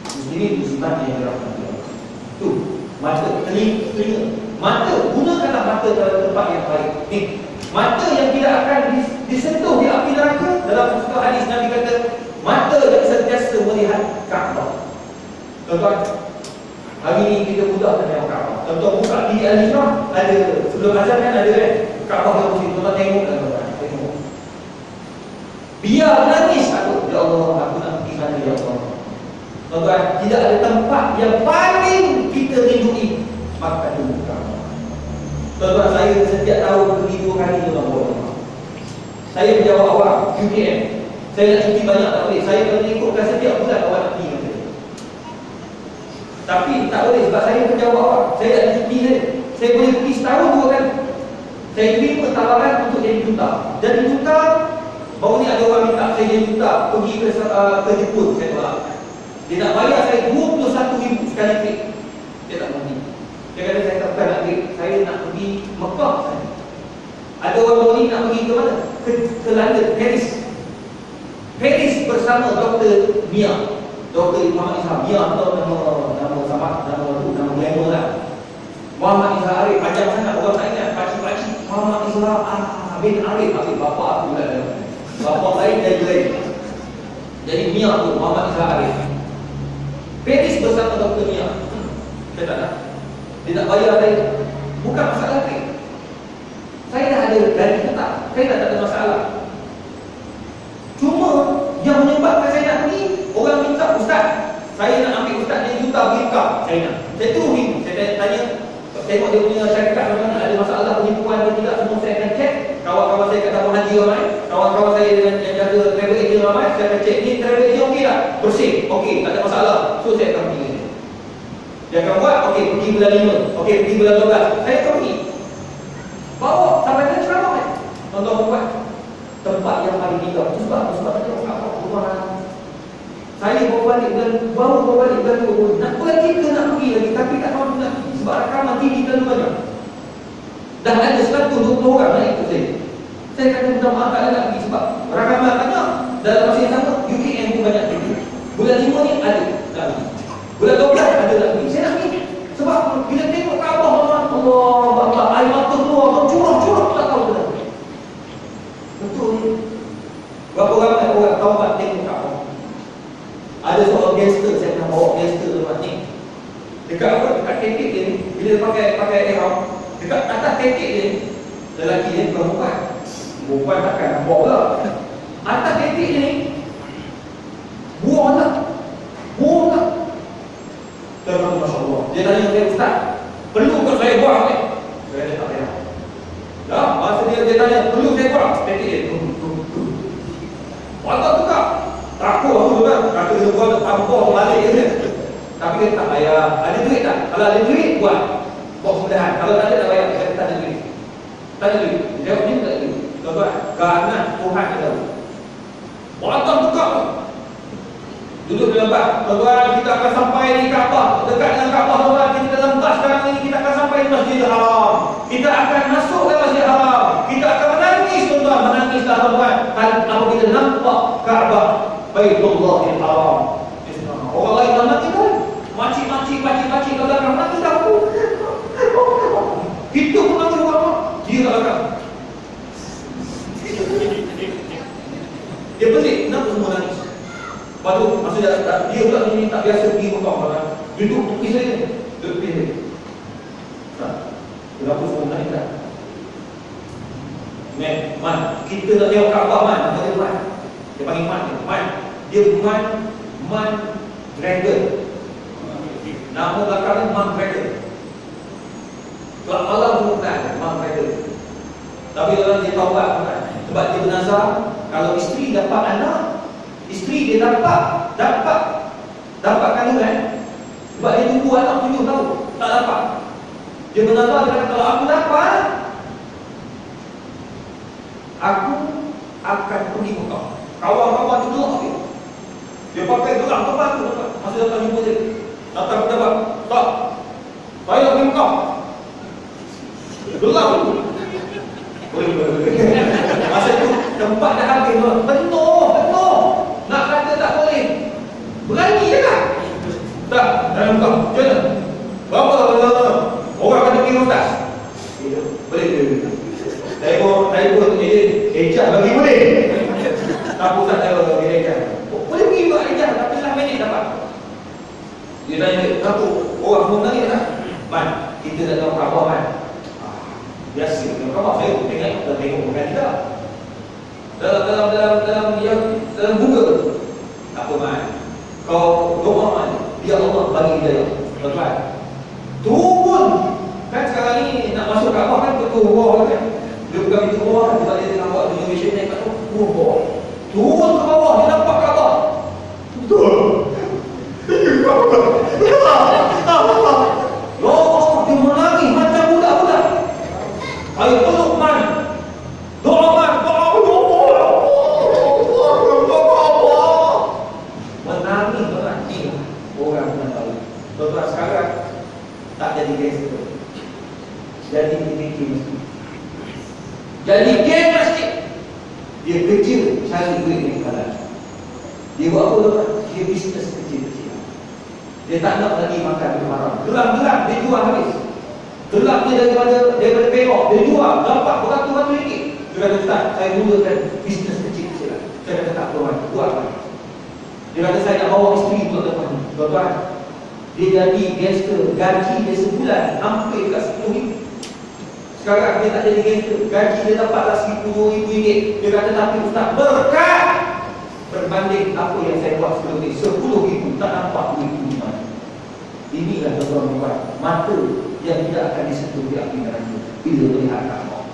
Muslimin muslimat yang dirahmati Allah. Tu mata, telinga. Mata, gunakanlah mata dalam tempat yang baik. Mata yang tidak akan disentuh di api neraka. Dalam satu hadis Nabi kata, mata yang sentiasa melihat Kaabah. Tuan-tuan, hari ini kita mudah tengok Kaabah. Tuan-tuan buka di Al-Hijrah, ada sebelum azan kan ada kan Kaabah yang mesti tuan-tuan tengok kan tuan-tuan. Tengok. Biar nangis aku, ya Allah, aku nak pergi sana ya Allah. Tuan-tuan, tidak ada tempat yang paling kita rindui maka dulu Kaabah. Tuan-tuan, saya setiap tahun pergi 2 kali tuan-tuan. Saya berjawab awak UKM. Saya nak cuti banyak tak boleh. Saya kalau ikutkan setiap bulan awak nak pergi. Tapi tak boleh sebab saya berjawab awak. Saya tak ada cuti saya. Saya boleh pergi setahun 2 kali. Saya terima tawaran untuk jadi duta. Jadi duta, baru ni ada orang minta saya jadi duta pergi ke Jepun. Saya tolak. Dia nak bayar saya 21,000 sekali trip. Dia tak pergi. Dia kata saya tak bukan nak pergi. Saya nak pergi Mekah saja. Ada orang baru ni nak pergi ke mana? Ke London, Paris bersama Dr. Mia. Dr. Muhammad Ishaq. Mia atau nama sahabat, nama glamour lah. Muhammad Ishaq Arif. Panjang sangat orang tak ingat. Pakcik-pakcik Muhammad Ishaq bin Arif. Bapa aku pula dalam. Bapa lain dan lain. Jadi Mia tu Muhammad Ishaq Arif. Paris bersama Dr. Mia. Saya tak nak. Dia nak bayar saya. Bukan masalah saya. Saya dah ada gaji tetap. Saya tak ada masalah. Cuma yang menyebabkan saya nak pergi, orang minta ustaz. Saya nak ambil ustaz dia juta berikah. Saya nak. Saya terus bingung. Saya tanya, tengok dia punya syarikat mana ada masalah penipuan atau tidak, semua saya akan cek. Kawan-kawan saya kat Tabung Haji ramai. Kawan-kawan saya yang jaga travel agent ramai. Saya akan cek ni travel agent okey tak? Bersih. Okey, tak ada masalah. So saya akan pergi. Dia akan buat, okey, pergi bulan 5. Okey, pergi bulan 12. Saya akan pergi. Bawa sampai ke ceramah kan? Tuan-tuan buat tempat yang paling tinggal. Sebab saya apa rumah. Saya bawa balik bulan 2. Nak bulan 3 nak pergi lagi. Tapi tak mahu nak pergi. Sebab rakaman TV terlalu banyak. Dah ada 120 orang nak ikut saya. Saya kata minta maaf tak nak pergi. Sebab rakaman banyak. Dalam masa yang sama UKM pun banyak dia pakai ihram, dekat atas tetik dia, lelaki dia perempuan. Perempuan takkan nampak pula. Atas tetik dia ni, buang tak? Buang tak? Tuan-tuan, Masya Allah. Dia tanya saya, Ustaz, perlu ke saya buang ni? Saya tak payah. Dah, masa dia tanya, perlu saya buang? Tetik dia, Wala tukar. Takut aku tu kan. Kata dia buat tampar balik je. Tapi dia tak payah. Ada duit tak? Kalau ada duit, buat. Buat kemudahan. Kalau tak ada, tak payah. Dia tak ada duit. Tak ada duit. Dia jawab ni tak ada duit. Tuan-tuan, kerana Tuhan kita tahu. Wala tukar. Duduk di lembah. Tuan-tuan, kita akan sampai di Kaabah. Dekat dengan Kaabah, tuan-tuan. Kita dalam bas sekarang ini. Kita akan sampai di Masjidil Haram. Kita akan masuk ke Masjidil Haram. Kita akan menangis, tuan-tuan. Menangislah, tuan-tuan. Kalau kita nampak Kaabah, Baitullahil Haram. Orang lain tak mati kan? Makcik-makcik, pakcik-pakcik kat belakang mati tak aku. Kita pun mati orang. Dia kat belakang. Dia pelik, kenapa semua nangis? Lepas tu, masa dia pula ni tak biasa pergi Mekah kan? Duduk tepi saya. Duduk tepi saya. Kenapa semua nangis tak? Man, kita nak tengok Kaabah man. Dia panggil Man. Dia Man Dragon. Nama belakangnya Man Dragon. Kelab malam pun bukan Man Dragon. Tapi orang dia taubat bukan. Sebab dia bernazar, kalau isteri dapat anak, isteri dia dapat kandungan. Sebab dia tunggu anak 7 tahun, tak dapat. Dia bernazar, dia kata kalau aku dapat, aku akan pergi Mekah. Kawan-kawan tu gelap dia. Dia pakai gelap tempat tu. Masa datang jumpa dia, datang pejabat, tak, saya nak pergi Mekah. Gelap tu. Boleh. Masa tu tempat dah habis tu. Penuh. Nak kata tak boleh. Berani je kan? Tak, dalam Mekah. Macam mana? Berapa? Orang kata pergi Ustaz. Boleh. Saya pun ejak bagi boleh. Tak Ustaz saya bagi ejak. Boleh pergi buat ejak, tapi lah minit dapat. Dia tanya, kenapa? Orang semua menangis tak? Man, kita dah tahu khabar man. Biasa, khabar saya tengok bukan tidak. Dalam Google. Tak apa man. Kau doa man, biar Allah bagi hidayah. Tuan-tuan, turun. Kan sekarang ni nak masuk Kaabah kan betul bawah kan. Dia bukan pintu bawah kan, sebab dia tengah buat renovation naik kat tu. Bawah. Turun ke bawah, dia nampak Kaabah. Betul. Loh, dia menangis macam budak-budak. Ayo peluk man. Doa man, doa. Menangis berarti orang yang tahu. Tuan-tuan sekarang tak jadi gangster. Jadi pemimpin masjid. Jadi geng masjid. Dia kerja cari duit yang halal. Dia buat apa tuan? Dia bisnes kecil-kecilan. Dia tak nak lagi makan yang haram. Gelang-gelang dia jual habis. Gelang dia daripada perak dia jual dapat beratus-ratus ringgit. Dia kata, Ustaz, saya mulakan bisnes kecil-kecilan. Saya kata tak tuan, buat apa? Dia kata saya nak bawa isteri untuk lepas ni. Tuan-tuan, dia jadi gangster. Gaji dia sebulan hampir kat RM10,000. Sekarang dia tak jadi gangster. Gaji dia dapatlah RM10,000. Dia kata tapi Ustaz, berkat berbanding apa yang saya buat sebelum ni, RM10,000 tak nampak duit di mana. Inilah tuan-tuan, mata yang tidak akan disentuh di api neraka bila melihat Allah.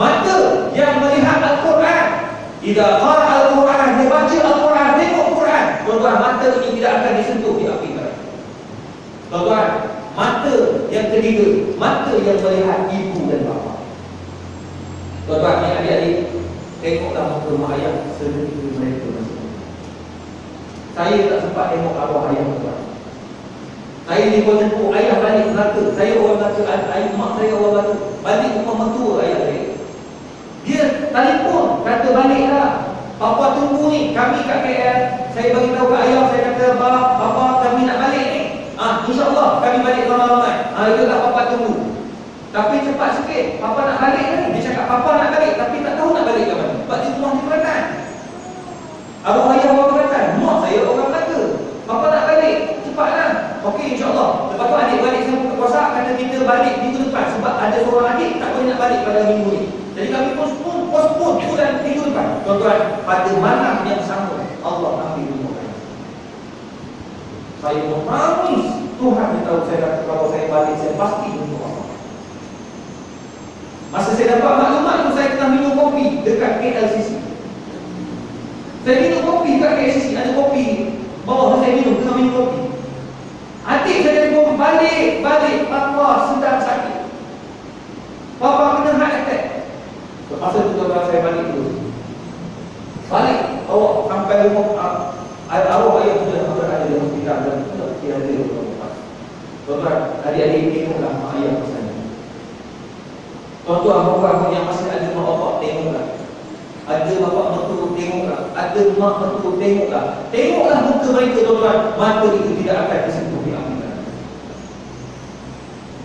Mata yang melihat Al-Quran, idza qara Al-Quran, dia baca Al-Quran, tengok Quran, tuan-tuan, mata ini tidak akan disentuh di api neraka. Tuan-tuan, mata yang ketiga, mata yang melihat ibu dan bapa. Tuan-tuan, adik-adik, tengoklah muka mak ayah seketika mereka masing. Saya tak sempat tengok arwah ayah tuan. Saya ni pun jemput ayah balik Melaka. Saya orang Melaka, ayah mak saya orang Melaka. Balik rumah mentua ayah saya. Dia telefon, kata baliklah. Papa tunggu ni, kami kat KL. Saya bagi tahu kat ayah, saya kata, Papa kami nak balik ni. InsyaAllah kami balik ramai-ramai. Itulah Papa tunggu. Tapi cepat sikit, Papa nak balik ni. Dia cakap Papa nak balik, tapi tak tahu nak balik ke mana. Sebab di rumah di Kelantan. Abang ayah orang Kelantan, mak saya orang Melaka. Papa nak balik, cepatlah. Okey, insyaAllah. Lepas tu adik balik sama berkuasa, kata kita balik pada minggu ni. Jadi kami postpone bulan minggu depan. Tuan-tuan, pada malam yang sama Allah ambil umur kami. Saya promise, Tuhan yang tahu saya kalau saya balik saya pasti jumpa Allah. Masa saya dapat maklumat tu, saya tengah minum kopi dekat KLCC. Saya minum kopi dekat KLCC, ada kopi bawah saya minum, tengah minum kopi. Adik saya telefon balik, Allah sedang sakit. Bapa kena heart attack. Masa tu tuan saya balik dulu. Balik, awak sampai rumah, arwah ayah sudah berada di hospital dan tidak ada rumah. Tuan-tuan, adik-adik tengoklah mak ayah pesannya. Tuan-tuan, bapa yang masih ada mak bapak, tengoklah. Ada bapak mertua, tengoklah. Ada mak mertua, tengoklah. Tengoklah muka mereka, tuan-tuan. Mata itu tidak akan disentuh di akhirat.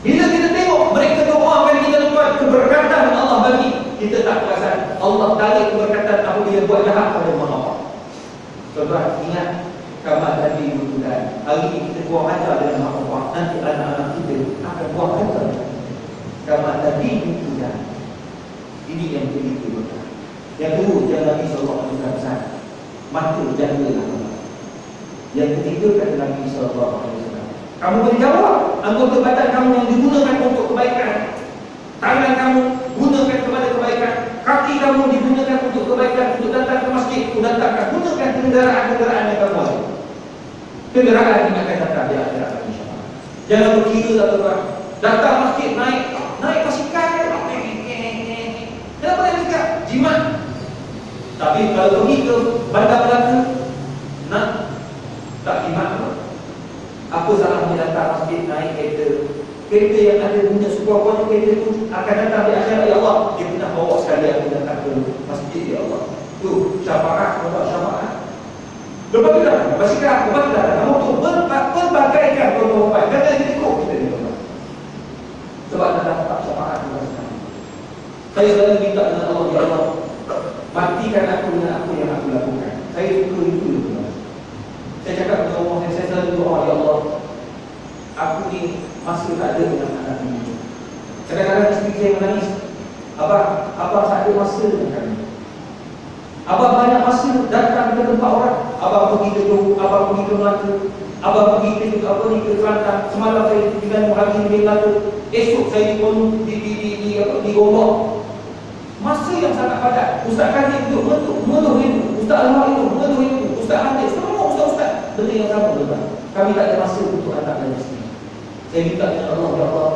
Bila kita tengok mereka doakan kita, tuan-tuan, keberkatan Allah bagi, kita tak perasan Allah tarik keberkatan apabila buat jahat pada mak bapak. Tuan-tuan, ingat kabar tadi bulan. Hari ini kita buang ajar dengan mak bapak, nanti anak-anak kita akan buang ajar. Kabar tadi bulan. Ini yang kita buat. Yang kedua, jangan Nabi SAW pesan, mata jagalah. Yang ketiga, kata Nabi SAW, kamu boleh jawab anggota badan kamu yang digunakan untuk kebaikan. Tangan kamu gunakan kepada kebaikan, kaki kamu digunakan untuk kebaikan, untuk datang ke masjid, untuk datangkan, gunakan kenderaan-kenderaan yang kamu ada. Kenderaan yang akan datang di akhirat insya-Allah. Jangan berkira lah tuan. Datang masjid naik basikal. Kenapa naik basikal? Jimat. Tapi kalau pergi ke Bandar Melaka, nak tak jimat apa? Apa salahnya datang masjid naik kereta? Kereta yang ada punya sebuah kereta itu akan datang di akhirat. Ya Allah, dia pernah bawa sekali aku datang ke masjid, ya Allah. Tu syafaat, syafaat. Lepas tu dah, basikal, lepas tu dah, kamu tu pelbagaikan tuan-tuan. Kata dia ikut kita ni tuan-tuan. Sebab nak dapat syafaat tu. Saya selalu minta dengan Allah, ya Allah, matikan aku dengan apa yang aku lakukan. Saya suka itu tuan. Saya cakap dengan Allah, saya selalu doa, ya Allah, aku ni masih tak ada dengan anak ini. Kadang-kadang isteri saya menangis, Abang tak ada masa dengan kami. Abang banyak masa datang ke tempat orang. Abang pergi ke Johor, abang pergi ke Melaka, abang pergi ke ke Kelantan. Semalam saya tinggal hari di Melaka, esok saya di Gombak. Masa yang sangat padat. Ustaz Kazim itu mengeluh itu, Ustaz Alwar itu mengeluh itu, Ustaz Hanif, semua ustaz-ustaz benda yang sama tuan. Kami tak ada masa untuk anak dan isteri. Saya minta dengan Allah, ya Allah,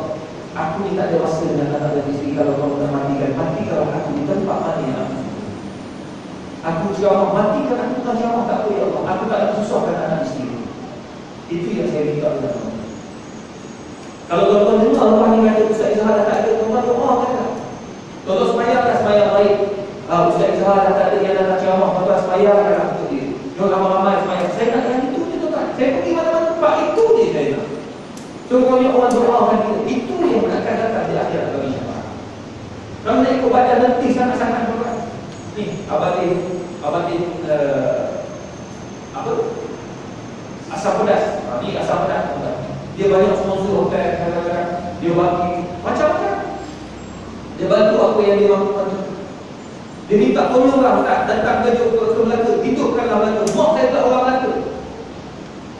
aku ni tak ada masa dengan anak dan isteri. Kalau kamu nak matikan, matikan aku di tempat mana yang aku ceramah, matikan aku tak ceramah, tak apa ya Allah. Aku tak nak susahkan anak isteri. Itu yang saya minta dengan Allah. Kalau tuan-tuan dengar Allah ni kata Ustaz Izhar dah tak ada, tuan-tuan doa kata. Tuan-tuan semayang baik. Ustaz Izhar dah tak ada yang dah tak ceramah, tuan-tuan semayanglah untuk dia. Jom ramai-ramai semayang. Saya nak yang itu je tuan-tuan. Saya pergi mana-mana tempat, itu je saya nak. Contohnya orang doakan kita, itu yang akan datang di akhirat bagi syafaat. Kalau nak ikut badan nanti sangat-sangat tuan-tuan. Ni, abatin apa? Asam pedas. Ni asam pedas tuan-tuan. Dia banyak sponsor hotel, kadang-kadang dia bagi macam-macam. Dia bantu apa yang dia mampu bantu. Dia minta tolonglah Ustaz, datang ke Melaka, hidupkanlah Melaka. Mak saya tak orang Melaka.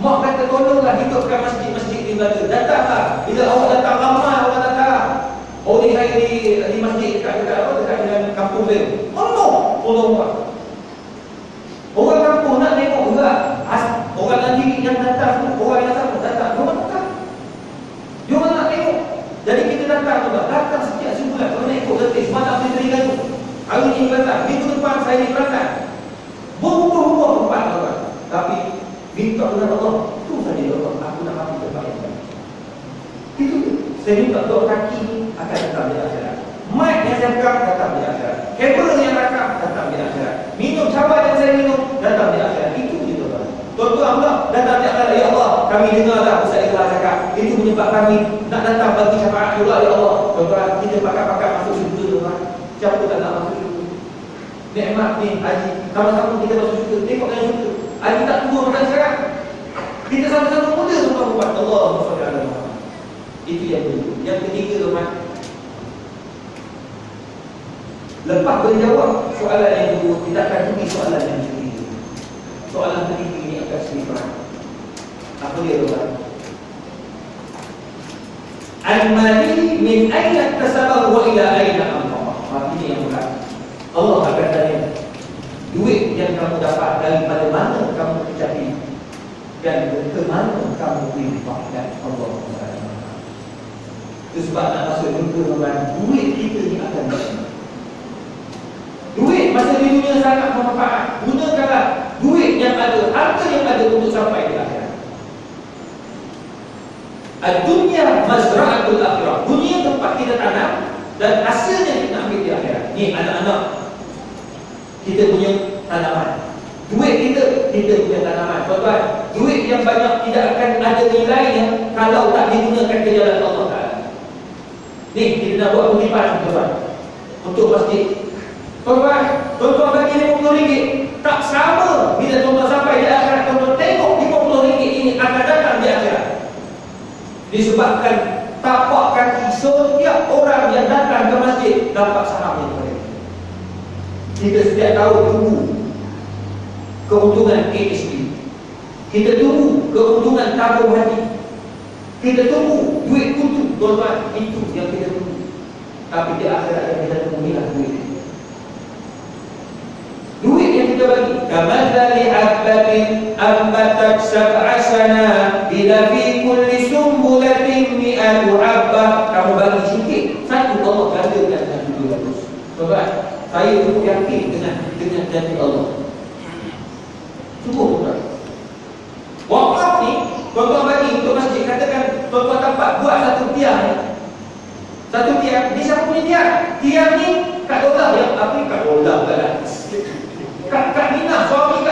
Mak kata tolonglah hidupkan masjid-masjid di Melaka. Datanglah. Bila awak datang, ramai orang datang. Oh ni saya di masjid dekat dengan kampung saya. Tolong Pak. Orang kampung nak tengok juga. Orang nanti yang datang tu, orang yang sama datang. Diorang nak tengok. Jadi kita datang juga. Datang setiap sebulan. Kalau nak ikut letih, semalam saya beri gaji. Hari ini Kelantan. Minggu depan saya di Kelantan. Berubah-ubah tempat orang. Tapi minta dengan Allah, itu saja ya Allah, aku nak mati tempat yang baik. Itu je. Saya minta doa kaki ni akan datang di akhirat. Mic yang saya pegang datang di akhirat. Kabel yang rakam datang di akhirat. Minum cabai yang saya minum datang di akhirat. Itu je tuan-tuan. Tuan-tuan Allah datang di akhirat. Ya Allah, kami dengarlah Ustaz Izhar cakap. Itu menyebab kami nak datang bagi syafaat juga ya Allah. Tuan-tuan, kita pakat-pakat masuk syurga tuan-tuan. Siapa tak nak masuk syurga? Nikmat ni haji. Sama-sama kita masuk syurga. Tengok yang syurga. Haji tak tua makan sekarang. Kita sama-sama muda tuan-tuan buat. Allahumma shalli ala Muhammad. Itu yang kedua. Yang ketiga tuan-tuan, Lepas menjawab soalan yang kedua, kita akan pergi soalan yang ketiga. Soalan ketiga ini akan sedikit berat. Apa dia tuan? Al-mali min aina iktasabahu wa ila aina anfaqah. Ini yang berat. Allah akan tanya, duit yang kamu dapat daripada mana kamu cari dan ke mana kamu infakkan. Allah SWT. Itu sebab nak masuk surga, duit kita ni akan berapa. Duit masa di dunia sangat bermanfaat. Gunakanlah duit yang ada, harta yang ada untuk sampai ke akhirat. Ad-dunya mazra'atul akhirah. Dunia tempat kita tanam dan hasilnya kita ambil di akhirat. Ni anak-anak, kita punya tanaman. Duit kita punya tanaman. Tuan-tuan, duit yang banyak tidak akan ada nilainya kalau tak digunakan ke jalan Allah Ta'ala. Ni kita nak buat kutipan, tuan-tuan, untuk masjid. Tuan-tuan bagi RM50, tak sama bila tuan-tuan sampai di akhirat. Tuan-tuan tengok RM50 ini akan datang di akhirat. Disebabkan tapak kaki setiap orang yang datang ke masjid dapat saham yang mereka. Kita setiap tahun tunggu keuntungan ASP. Kita tunggu keuntungan tabung hati. Kita tunggu duit kutu. Tuan-tuan, itu yang kita tunggu. Tapi di akhirat yang kita tunggu ni lah duit. Duit yang kita bagi, kamathali habbatin ambatat sab'a sana bila fi kulli sumbulatin mi'atu habbah. Kamu bagi sikit, satu Allah gandakan dengan 700. Tuan-tuan, saya cukup yakin dengan janji Allah. Cukup, tuan-tuan. Wakaf ni tuan-tuan bagi untuk masjid. Katakan tuan-tuan dapat buat satu tiang. Satu tiang, ni siapa punya tiang? Tiang ni Kak Dola yang apa? Kak Dola bukanlah, Kak Nina, suami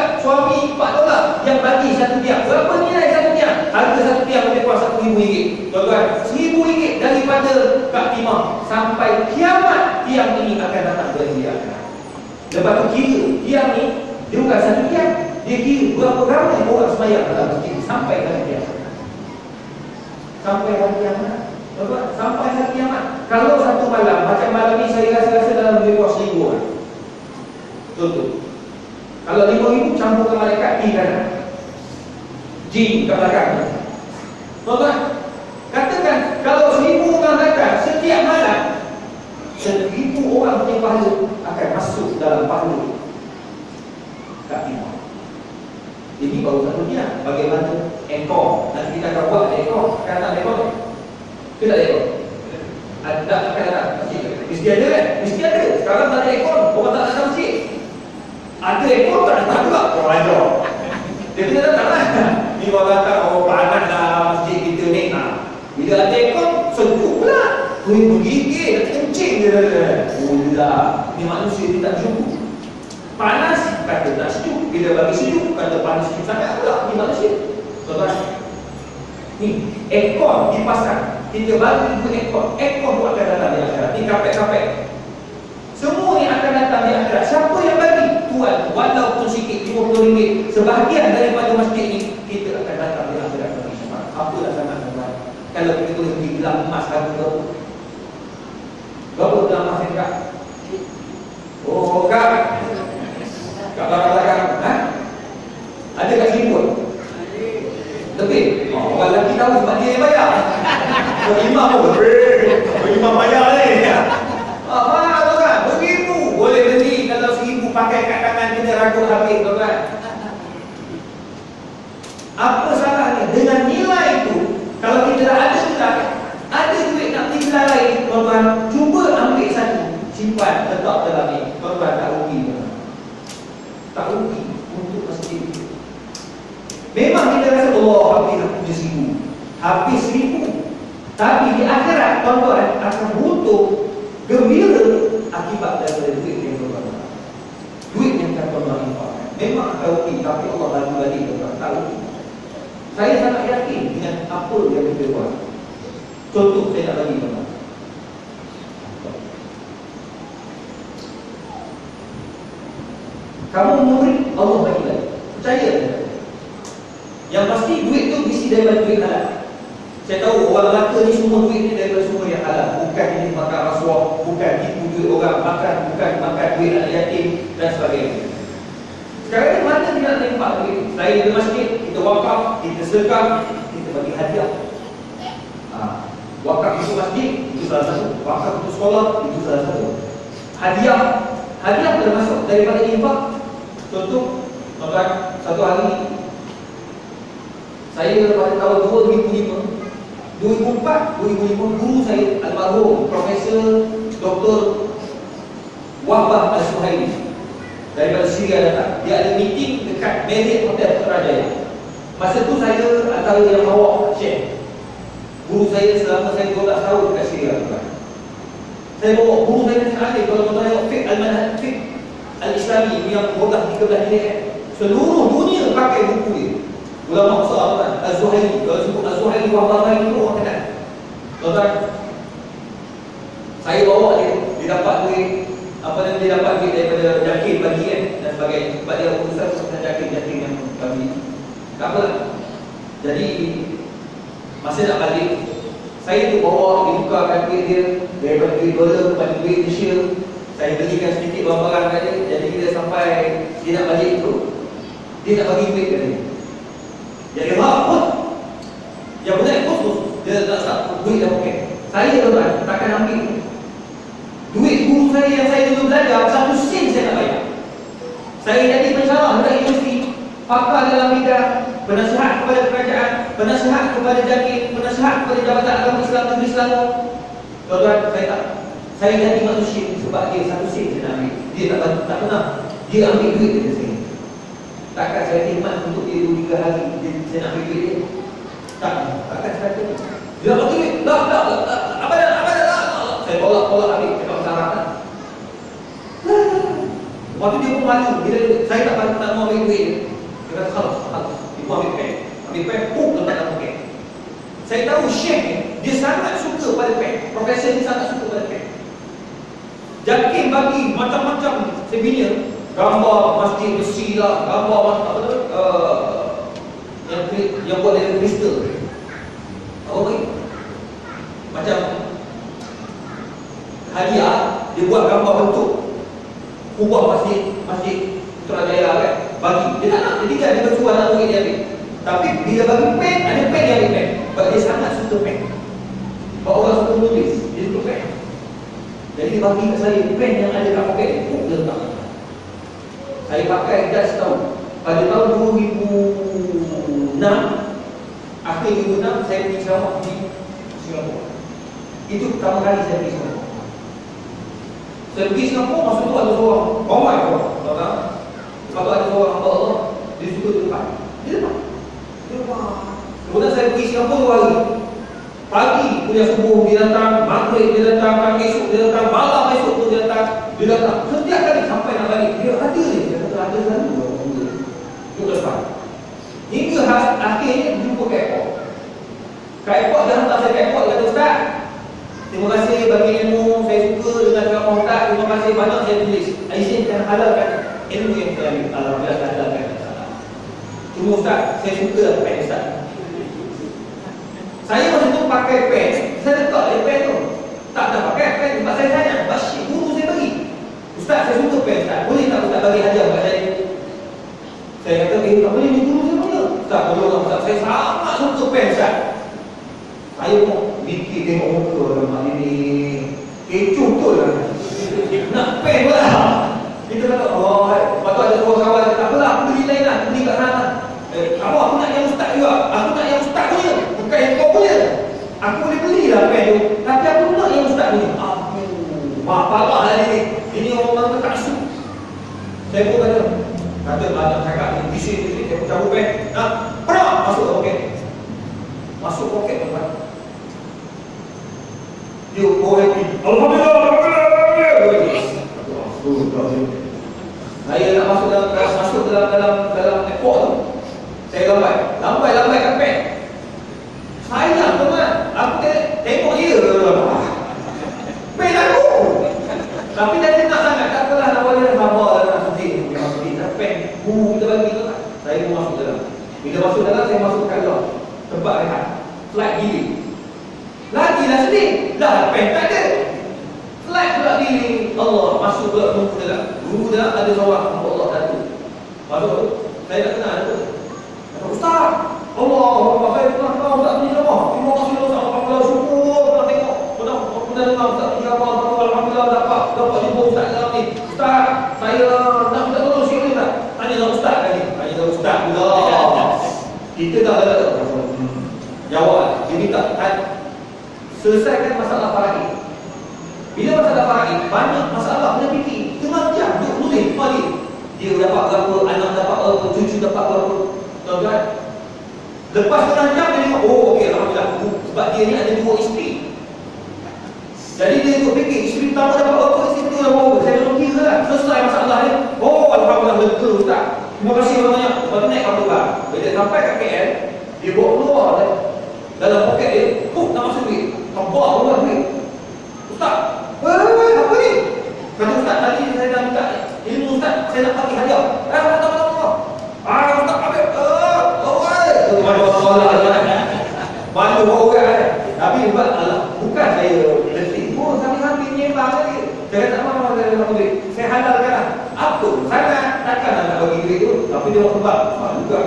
$4 yang bagi satu tiang. Berapa nilai satu tiang? Harga satu tiang lebih kurang RM1,000. Tuan-tuan, RM1,000 daripada Kak Timah. Sampai kiamat tiang ini akan datang dari dia. Lepas tu kira tiang ni, dia bukan satu tiang. Dia kira berapa ramai orang semayang dalam masjid sampai hari kiamat. Sampai hari kiamat. Tuan-tuan, sampai hari kiamat. Kalau satu malam, macam malam ni saya rasa dalam lebih kurang 1,000 orang. Tuan-tuan, kalau 5,000 campurkan malaikat di kanan, jin kat belakang. Tuan-tuan, katakan kalau 1,000 orang datang setiap malam, 1,000 orang punya pahala akan masuk dalam pahala Kak Timah. Ini baru satu tiang. Bagaimana ekor? Nanti kita akan buat ekor. Kan tak ekor? Ke tak ekor? Ada akan datang masjid. Mesti ada kan? Mesti ada. Sekarang tak ada ekor, orang tak datang masjid. Ada ekor tak datang juga. Orang ada. Dia kena datang lah. Ni orang datang, oh panas lah masjid kita ni. Bila ada ekor, sejuk pula. Bergigit, kencing dia. Oh lah, ni manusia dia tak sejuk. Panas, kata tak sejuk. Bila bagi sejuk, kata panas sejuk sangat pula. Ni manusia. Tuan-tuan, ni ekor dipasang. Kita bagi ke ekor. Ekor tu akan datang di akhirat. Ni kapek-kapek. Semua ni akan datang di akhirat. Siapa yang bagi? Tuan. Walaupun sikit, RM50. Sebahagian daripada masjid ni, kita akan datang di akhirat bagi syafaat. Apalah sangat tuan. Kalau kita boleh beli gelang emas harga berapa? Berapa gelang emas yang Kak? Oh Kak, Kak belakang-belakang, ha? Ada kat sini pun? Lebih? Oh, orang lelaki tahu sebab dia yang bayar. Berimam pun. Berimam bayar ni. Mahal tuan-tuan, RM1,000. Boleh beli kalau RM1,000 pakai kat tangan kita ragut habis tuan-tuan. Apa salahnya dengan nilai itu? Kalau kita dah ada gelar, ada duit nak beli gelar lain, tuan-tuan, cuba ambil satu, simpan, letak dalam ni. Tuan-tuan, tak rugi. Tak rugi untuk masjid. Memang kita rasa, Allah, habis aku punya RM1,000. Habis RM1,000. Tapi di akhirat, tuan-tuan, akan butuh gembira akibat daripada duit yang tuan-tuan. Duit yang akan tuan-tuan infakkan. Memang akan rugi, tapi Allah bagi-bagi tuan-tuan. Tak rugi. Saya sangat yakin dengan apa yang kita buat. Contoh saya nak bagi tuan-tuan. Kamu memberi, Allah bagi lagi. Percaya tak? Yang pasti duit tu mesti daripada duit halal. Saya tahu orang Melaka ni semua duit ni daripada sumber yang halal. Bukan ini makan rasuah, bukan tipu duit orang, makan bukan makan duit anak yatim dan sebagainya. Sekarang ni mana kita nak nampak duit? Selain di masjid, kita wakaf, kita sedekah, kita bagi hadiah. Wakaf itu masjid, itu salah satu. Wakaf itu sekolah, itu salah satu. Hadiah termasuk daripada infak. Contoh, satu hari saya pada tahun 2005, guru saya almarhum Profesor Dr. Wahbah Al-Suhaili daripada Syria datang. Dia ada meeting dekat Marriott Hotel Putrajaya. Masa tu saya antara yang bawa chef. Guru saya selama saya 12 tahun dekat Syria juga. Saya bawa guru saya ni ahli kalau tuan tengok fiqh al-manhaj fiqh al-Islami yang mudah 13 jilid. Seluruh dunia pakai buku dia. Ulama besar kan, Az-Zuhaili. Kalau sebut Az-Zuhaili, Wahbah itu orang kenal. Tuan-tuan, saya bawa dia dapat duit, dia dapat duit daripada Jakir bagi kan dan sebagainya. Sebab dia urusan Jakir yang bagi. Tak apalah. Jadi masa nak balik, saya tu bawa, dibukakan duit dia daripada duit dolar kepada duit Malaysia. Saya belikan sedikit barang-barang kat dia. Jadi bila sampai dia nak balik tu, dia nak bagi duit kat dia. Jadi pun yang benar khusus dia tak duit dah pakai. Saya tuan takkan ambil duit guru saya yang saya dulu belajar 1 sen saya nak bayar. Saya jadi pensyarah dekat universiti, pakar dalam bidang penasihat kepada kerajaan, penasihat kepada Jakir, penasihat kepada Jabatan Agama Islam Negeri Selangor. Tuan-tuan, saya jadi manusia sebab dia 1 sen saya nak ambil. Dia tak pernah dia ambil duit dari saya. Takkan saya khidmat untuk dia 2-3 hari saya nak ambil duit dia. Takkan saya kata dia nak bagi duit. Apa dah saya tolak ambil. Dia tak sarap kan. Waktu dia pun malu bila saya tak mau ambil duit dia. Dia kata kalau dia pun ambil pen. Letak dalam pen. Saya tahu Syekh ni dia sangat suka pada pen. Profesor ni sangat suka pada pen. Jakir bagi macam-macam seminar, gambar masjid besi lah, gambar yang buat dari kristal. Apa bagi? Macam hadiah, dia buat gambar bentuk ubah masjid Putrajaya kan, bagi. Dia tak nak, dia bersuara nak duit dia ambil. Tapi bila bagi pen, ada pen dia ambil pen. Sebab dia sangat suka pen. Sebab orang suka menulis, dia suka pen. Jadi dia bagi kat saya pen yang ada kat poket dia letak. Saya pakai dah setahun. Pada tahun 2006, akhir 2006 saya pergi ceramah di Singapura. Itu pertama kali saya pergi Singapura. Saya pergi Singapura, masa tu ada seorang bawai orang, tahu-tahu. Lepas tu ada seorang hamba Allah, dia suka di depan. Di depan. Kemudian saya pergi Singapura 2 hari. Pagi kuliah subuh dia datang, maghrib dia datang, esok dia datang, malam esok tu dia datang. Dia datang setiap kali sampai nak balik dia ada ni. Dia kata ada selalu orang dia. Dia lepas. Hingga akhirnya jumpa kat airport. Kat airport dia hantar saya kat airport. Dia kata, Ustaz, terima kasih bagi ilmu. Saya suka dengan ceramah Ustaz. Terima kasih banyak saya tulis. Izinkan halalkan ilmu yang saya ambil. Alhamdulillah saya halalkan. Cuma Ustaz, saya suka lah pen Ustaz. Saya masa tu pakai pen. Saya letak dia pen tu. Tak pakai pen. Sebab saya tanya, Basyik guru saya bagi. Ustaz, saya suka pen Ustaz. Boleh tak Ustaz bagi hadiah kat saya? Saya kata, tak boleh, ni guru saya punya. Ustaz, boleh lah Ustaz. Saya sangat suka pen Ustaz. Saya pun fikir tengok muka orang ini. Kecoh betul lah. Nak pen pula. Kita kata, lepas tu ada seorang kawan kata, tak apalah, aku beli lain lah. Beli kat sana. Aku nak yang Ustaz juga. Aku nak yang Ustaz punya. Bukan yang kau punya. Aku boleh belilah pen tu. Tapi aku nak yang Ustaz punya. Parah lah ni. Ini orang-orang tak suka. Saya pun kata banyak cakap ni. Bisik. Saya pun cabut pen. Pernah masuk ke poket. Masuk poket tuan-tuan. Dia happy. Alhamdulillah. Saya nak masuk dalam airport tu. Saya lambai kat pen. Sayang tuan-tuan. Aku tengok dia. Pen aku. Tapi dia nak sangat. Tak apalah nak boleh sabar nak sedih. Pen. Kita bagi tu tak. Saya pun masuk dalam. Bila masuk dalam, saya masuk kat dalam tempat rehat. Flight delay. Lagilah sedih. Dah pen tak ada. Flight pula delay. Allah masuk pula tunggu dalam. Tunggu dalam ada seorang hamba Allah Datuk. Masuk tu, saya tak kenal tu. Kata Ustaz, Allah saya pernah tahu Ustaz ni ceramah. Terima kasih Ustaz, alhamdulillah syukur pernah tengok. Pernah dengar Ustaz ni ceramah, alhamdulillah dapat jumpa Ustaz dalam ni. Ustaz, saya nak minta tolong sikit ni Ustaz. Tanya dengan Ustaz tadi. Tanya dengan Ustaz pula. Kita tak jawab. Dia minta selesaikan masalah faraid. Bila masalah faraid, banyak masalah kena fikir. Tengah jam duduk tulis pagi. Dia dapat berapa, anak dapat berapa, cucu dapat berapa. Tuan-tuan, lepas tengah jam dia tengok, oh okey, alhamdulillah. Sebab dia ni ada 2 isteri. Jadi dia ikut fikir, isteri pertama dapat berapa, isteri kedua dapat berapa. Saya belum kira lah. Selesai masalah dia. Oh alhamdulillah, lega Ustaz. Terima kasih banyak. Lepas tu naik kapal terbang. Bila sampai kat KL, dia bawa keluar dalam poket dia, nak masuk duit. Tambah keluar duit. Ustaz, apa ni? Kata Ustaz, tadi saya dah minta ilmu Ustaz, saya nak bagi hadiah. Tak. Ustaz, ambil. Malu orang. Tapi bukan saya letih. Sambil-sambil nyembang lagi. Saya kata, mana saya nak bagi duit? Saya halalkan lah. Apa? Sangat takkan nak bagi duit tu. Tapi dia orang kebab. Juga.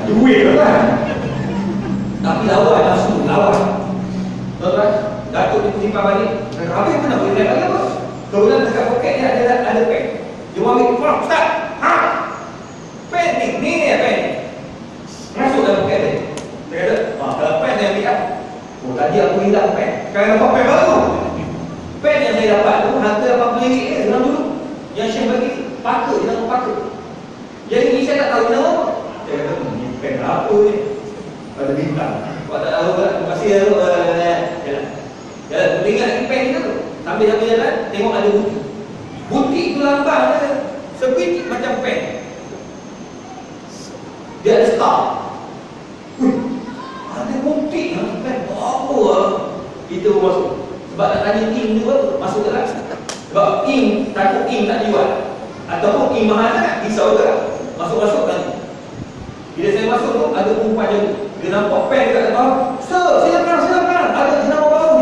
Duit kan? Tapi lawan nafsu, lawan. Tuan-tuan, Datuk ni simpan balik. Habis pun nak beri lagi apa? Kemudian dekat poket dia ada pen. Dia ambil, Ustaz, pen ni pen. Masuk dalam poket dia. Dia kata, kalau pen saya ambil kan? Oh, tadi aku hilang pen. Sekarang dapat pen baru. Pen yang saya dapat tu, harga RM80 dia, senang dulu. Yang Syekh bagi, pakai, dia nama pakai. Jadi ni saya tak tahu nama apa. Dia kata, ni pen apa ni? Ada bintang. Kau tak tahu kan? Terima kasih jalan. Teringat lagi pen kita tu. Sambil jalan, tengok ada butik. Butik tu lambang dia sebiji macam pen. Dia ada star. Ada butik macam pen. Apa lah? Kita pun masuk. Sebab nak tanya ink tu masuk ke dalam. Sebab ink, takut ink tak jual. Ataupun ink mahal sangat, risau ke. Masuk-masuk nanti. Bila saya masuk tu, ada perempuan je. Dia nampak pen dekat bawah. Silakan. Ada jenama baru,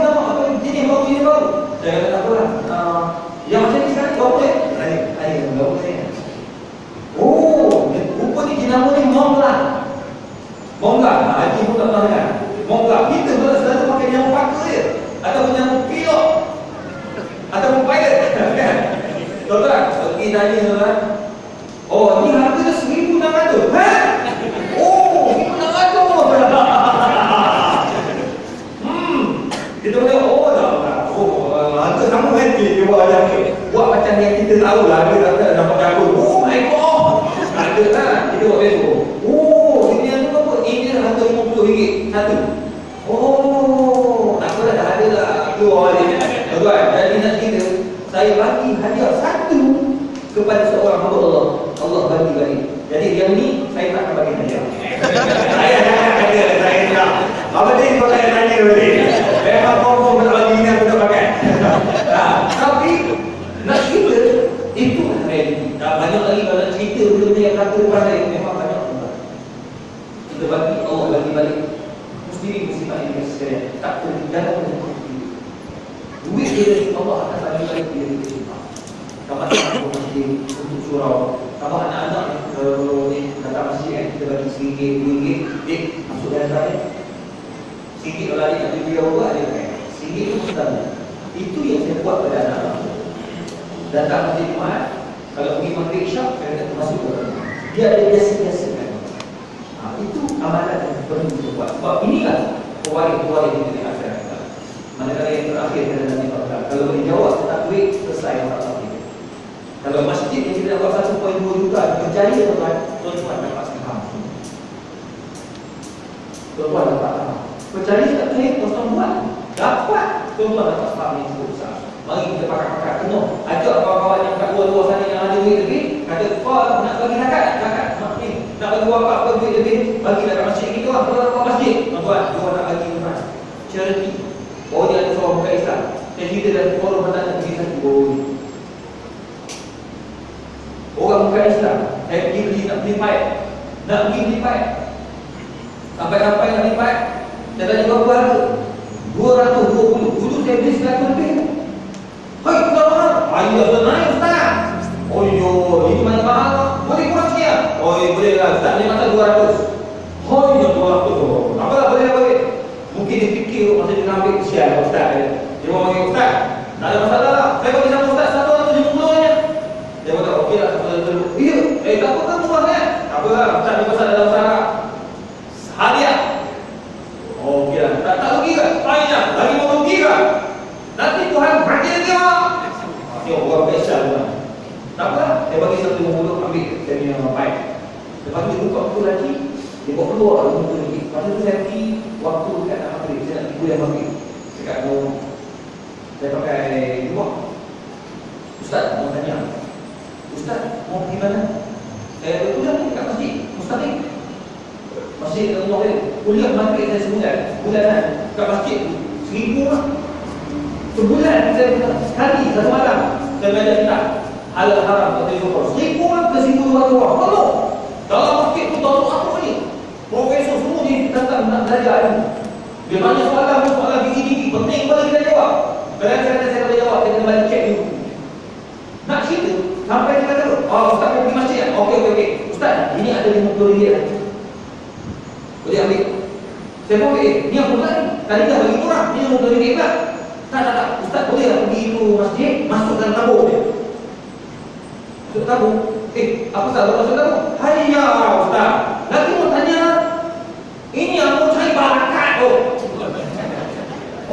jenis baru. Saya kata tak apalah. Yang macam ni sekarang, berapa ya? Saya berapa saya? Oh, rupa ni jenama ni Monglah. Haji pun tak pernah dengar. Monglah. Kita pun selalu pakai jenama pakar je. Ataupun jenama pilot. Ataupun pilot. Tuan-tuan, pergi tanya tuan-tuan. Oh, ni harga dia RM1,600. Oh, RM1,600. Kita boleh harga sama kan dia buat macam ni. Buat macam yang kita tahu lah. Dia tak dapat jago. Oh my god. Ada lah. Kita buat macam tu. Oh, sini yang tu apa? Ini harga RM50 satu. Oh, tak apalah, dah ada lah. Keluar dia. Tuan, jadi nak kita, saya bagi hadiah satu kepada seorang hamba Allah. Allah bagi. Jadi yang ni saya tak akan bagi hadiah. Saya tak. Apa dia kau tanya balik? Memang kau tak bagi ni aku tak pakai. Tapi nak cerita itu realiti. Banyak lagi kalau nak cerita benda-benda yang berlaku depan saya, memang banyak. Kita bagi, Allah bagi balik. Muslimin muslimat ini sekalian, tak terdalam dengan duit dia dari Allah akan bagi balik dia dari kita. Kapan datang masjid untuk surau, kapan anak-anak ni datang masjid kan, kita bagi RM1, RM2, masuk dalam sana. RM1 kalau adik nak beli apa dia pakai. RM1 tu pertama. Itu yang saya buat pada anak-anak. Datang masjid Jumaat, kalau pergi maghrib isyak, saya kata masuk ke dalam. Dia ada biasa-biasa kan. Itu amalan yang perlu kita buat. Sebab inilah pewaris-pewaris kita di akhirat. Manakala yang terakhir kita nanti bakal. Kalau boleh jawab tetap duit, selesai masalah kita. Kalau masjid yang kita dapat 1.2 juta, percaya tuan-tuan dapat saham. Tuan-tuan dapat saham. Percaya tak percaya, tuan-tuan buat. Dapat tuan-tuan dapat saham yang cukup besar. Mari kita pakai-pakai penuh. Ajak kawan-kawan yang kat luar-luar sana yang ada duit lebih. Kata, kau nak bagi zakat? Zakat. Nak bagi wakaf ke duit lebih? Bagi dekat masjid kita lah. Tuan nak masjid. Tuan-tuan, dia nak bagi tuan. Charity. Oh, dia ada seorang buka Islam. Saya cerita dalam forum petang pergi satu baru. Orang buka Islam. Saya pergi beli, nak beli pipe. Nak pergi beli pipe. Sampai-sampai nak beli pipe. Saya tanya berapa harga? 220. Dulu saya beli 100 lebih. Hei, iya tu naik Ustaz. Oh yo, ini mana mahal? Boleh kurang sikit? Oh iya, boleh lah Ustaz, ni masa 200. Oh iya 200. Apalah boleh. Mungkin dia fikir masa dia nak ambil kesian Ustaz dia mau panggil Ustaz. Tak ada masalah lah. Saya bagi sama Ustaz 150 aja. Dia kata okey lah 150. Iya, tak apa kan murah kan? Tak apalah, Ustaz ni pasal dalam syarat hadiah. Oh okey lah. Tak rugi kan? Lainnya, lagi mau rugi kan? Nanti Tuhan bagi lagi apa? Dia orang biasa kan. Tak apalah, saya bagi 150 ambil saya punya baik. Lepas tu dia buka buku lagi, dia bawa keluar buku lagi. Lepas tu saya pergi waktu dekat nak maghrib, saya nak tidur yang maghrib. Dekat tu saya pakai rumah. Ustaz mau tanya, Ustaz mau pergi mana? Saya berkuliah ni dekat masjid Mustaqim. Masjid dekat rumah saya. Kuliah maghrib saya sebulan. Bulanan dekat masjid tu 1000 lah. Sebulan saya sekali satu malam saya belajar kitab halal haram atau zuhur. 1000 lah ke 1200 orang. Tolong. Dalam masjid tu tahu apa ni? Profesor semua ni datang nak belajar ni. Dia tanya soalan begini penting kepada kita jawab. Kadang-kadang saya boleh jawab, kita kena balik cek dulu. Nak cerita sampai kita kata, oh Ustaz mau pergi masjid kan? Okey. Ustaz, ini ada RM50 lah. Boleh ambil? Saya pun ambil, ni apa pula ni? Tadi dah bagi kurang, ni RM50 pula. Tak. Ustaz boleh lah pergi itu masjid, masuk dalam tabung dia. Masuk tabung? Apa Ustaz kalau masuk tabung? Hayya Ustaz, lagi mau tanya, ini aku cari barakat tu.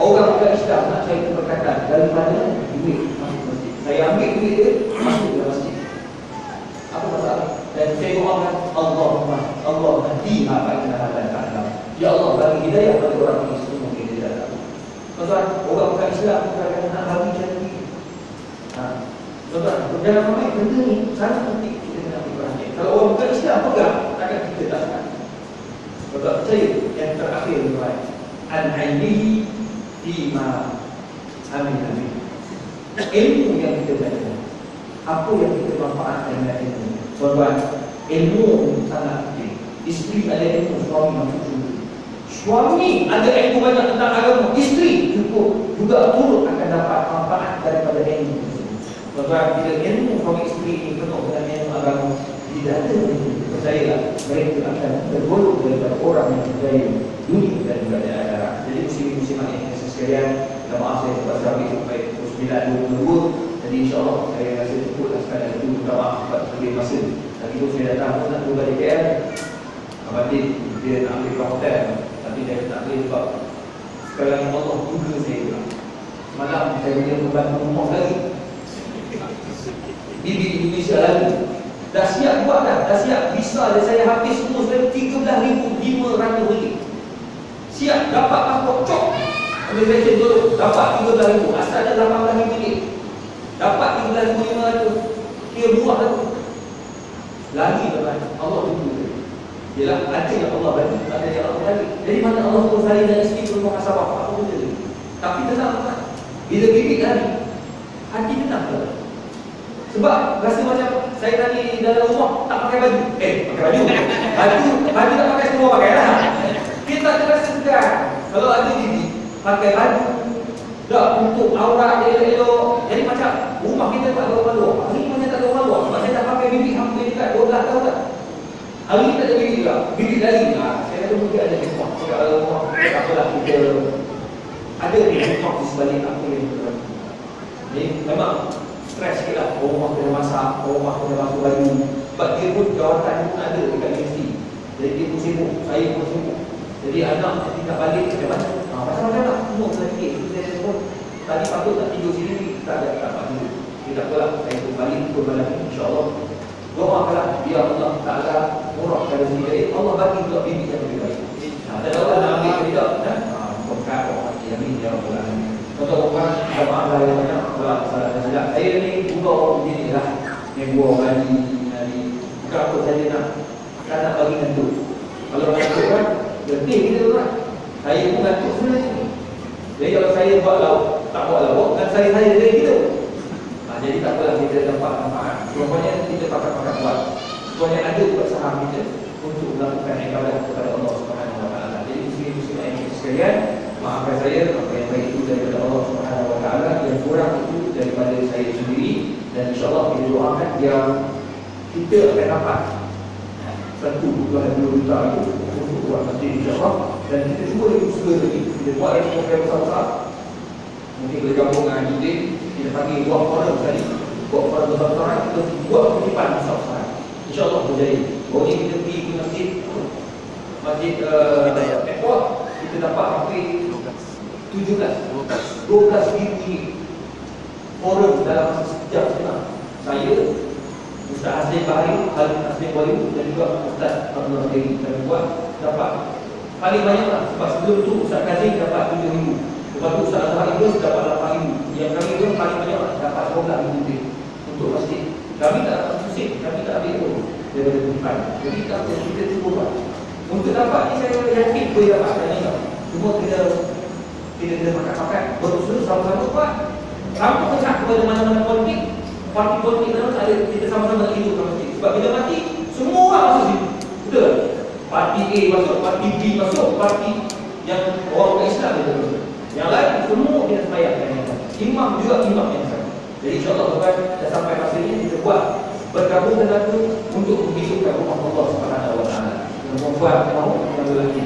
Orang bukan Islam nak cari keberkatan daripada duit masuk masjid. Saya ambil duit dia, masuk dalam masjid. Apa masalah? Dan saya doakan Allah hadi apa yang kita hadam. Ya Allah bagi hidayah pada orang ini semua kita datang. Tuan-tuan, orang bukan Islam bukan nak bagi janji. Tuan-tuan, dalam ramai benda ni sangat penting kita kena ambil perhatian. Kalau orang bukan Islam pegang, takkan kita takkan. Tuan-tuan, percaya yang terakhir tuan, an-ilmihi fima amin. Ilmu yang kita belajar, apa yang kita manfaatkan dari ilmu. Tuan-tuan, ilmu sangat penting. Isteri ada ilmu, suami masuk surga. Suami ada ilmu banyak tentang agama, isteri juga turut akan dapat manfaat daripada ilmu tersebut. Tuan-tuan, bila ilmu suami isteri ini penuh dengan ilmu agama, tidak ada ilmu, percayalah mereka akan tergolong daripada orang yang percaya dunia dan juga di akhirat. Jadi muslim-muslimat yang sekalian, maaf saya sebab sampai sampai 9.22. Jadi insyaAllah saya rasa cukup lah sekadar itu. Minta maaf sebab lebih masa. Tadi tu saya datang pun nak turun di KL. Abadin dia nak ambil hotel, tapi dia tak boleh sebab sekarang yang Allah juga saya bilang. Semalam saya punya membantu rumah lagi, Bibi Indonesia lagi. Dah siap buat dah siap. Visa dia saya habis semua sudah RM13,500. Siap dapat pasport cok. Immigration dulu dapat RM13,000. Asalnya RM18,000. Dapat RM13,500. Kira murah tu. Lagi tuan, Allah tunggu. Ialah ada yang Allah bagi, tak ada yang Allah bagi. Jadi mana Allah pun saya dan isteri pun muhasabah. Apa benda ni? Tapi tenang tuan. Bila bibit lari, hati tenang tuan. Sebab rasa macam saya tadi dalam rumah tak pakai baju. Pakai baju. Baju tak pakai semua pakai lah. Kita tak rasa segar. Kalau ada bibit pakai baju tak untuk aurat dia elok. Jadi macam rumah kita tak ada orang luar. Hari ni macam tak ada orang luar. Sebab saya dah pakai bibit hampir dekat 12 tahun dah. Hari ni tak ada bibit juga. Bibit lagi. Saya kata mungkin ada hikmah. Sebab kalau rumah tak apalah kita ada hikmah di sebalik apa yang kita lakukan. Jadi memang stres sikit lah. Rumah kena masak, rumah kena basuh baju. Sebab dia pun jawatan pun ada dekat universiti. Jadi dia pun sibuk, saya pun sibuk. Jadi anak nanti tak balik macam mana? Macam-macam lah. Semua sedikit. Saya sebut tadi patut tak tidur sini, tak ada dapat tidur. Dia tak apalah, saya pun balik pukul malam ni, insyaAllah. Doakanlah, biar Allah Ta'ala murahkan rezeki dari Allah bagi untuk bibit yang lebih baik. Dan Allah nak ambil ke tidak? Berkat Allah. Amin. Ya Rabbal Alamin. Tuan-tuan, minta maaf lah yang banyak. Salah dan silap. Saya ni buka orang begini lah. Yang buang gaji. Bukan apa saja nak. Tak nak bagi ngantuk. Kalau ngantuk kan, letih kita tu kan. Saya pun ngantuk sebenarnya. Jadi kalau saya buat lauk, tak buat lauk, dan saya dari kita. Jadi tak apalah kita dapat manfaat. Semuanya kita pakai buat. Semuanya ada buat saham kita untuk melakukan ibadah kepada Allah Subhanahu Wa Taala. Jadi muslim-muslimat yang sekalian, maafkan saya apa yang baik itu daripada Allah Subhanahu Wa Taala, yang kurang itu daripada saya sendiri. Dan insyaAllah kita doakan yang kita akan dapat 1-2 juta itu untuk buat masjid insyaAllah. Dan kita cuba lagi usaha lagi, kita buat lagi program besar-besar. Mungkin boleh gabung dengan Idin, kita panggil buat forum sekali, buat forum besar-besaran, kita buat kutipan besar-besaran. InsyaAllah berjaya. Baru ni kita pergi ke masjid airport, kita dapat hampir 12 ribu forum dalam masa sejam setengah. Saya, Ustaz Azli Bahari, Khalid Azli Bahari dan juga Ustaz Abdul Rahim kami buat dapat paling banyak lah. Sebab sebelum tu Ustaz Kazim dapat 7,000, lepas tu Ustaz Azhar Idris dapat 8,000. Yang kami tu paling banyak lah, dapat 12,000 lebih untuk masjid. Kami tak dapat pusing, kami tak ambil pun daripada tujuan. Jadi kita cuba buat. Untuk dapat ni saya yakin boleh dapat. Cuma kita makan-makan berusaha sama-sama buat. Tanpa kena kepada mana-mana politik. Parti politik dalam ada kita sama-sama hidupkan masjid. Sebab bila mati semua orang masuk situ. Betul? Parti A masuk, parti B masuk, parti yang orang Islam itu masuk. Yang lain semua kita sembahyangkan. Imam juga imam yang sama. Jadi insyaAllah tuan dah sampai masanya kita buat bergabung dengan itu untuk menghidupkan rumah Allah Subhanahu Wa Taala. Yang membuat mahu yang lelaki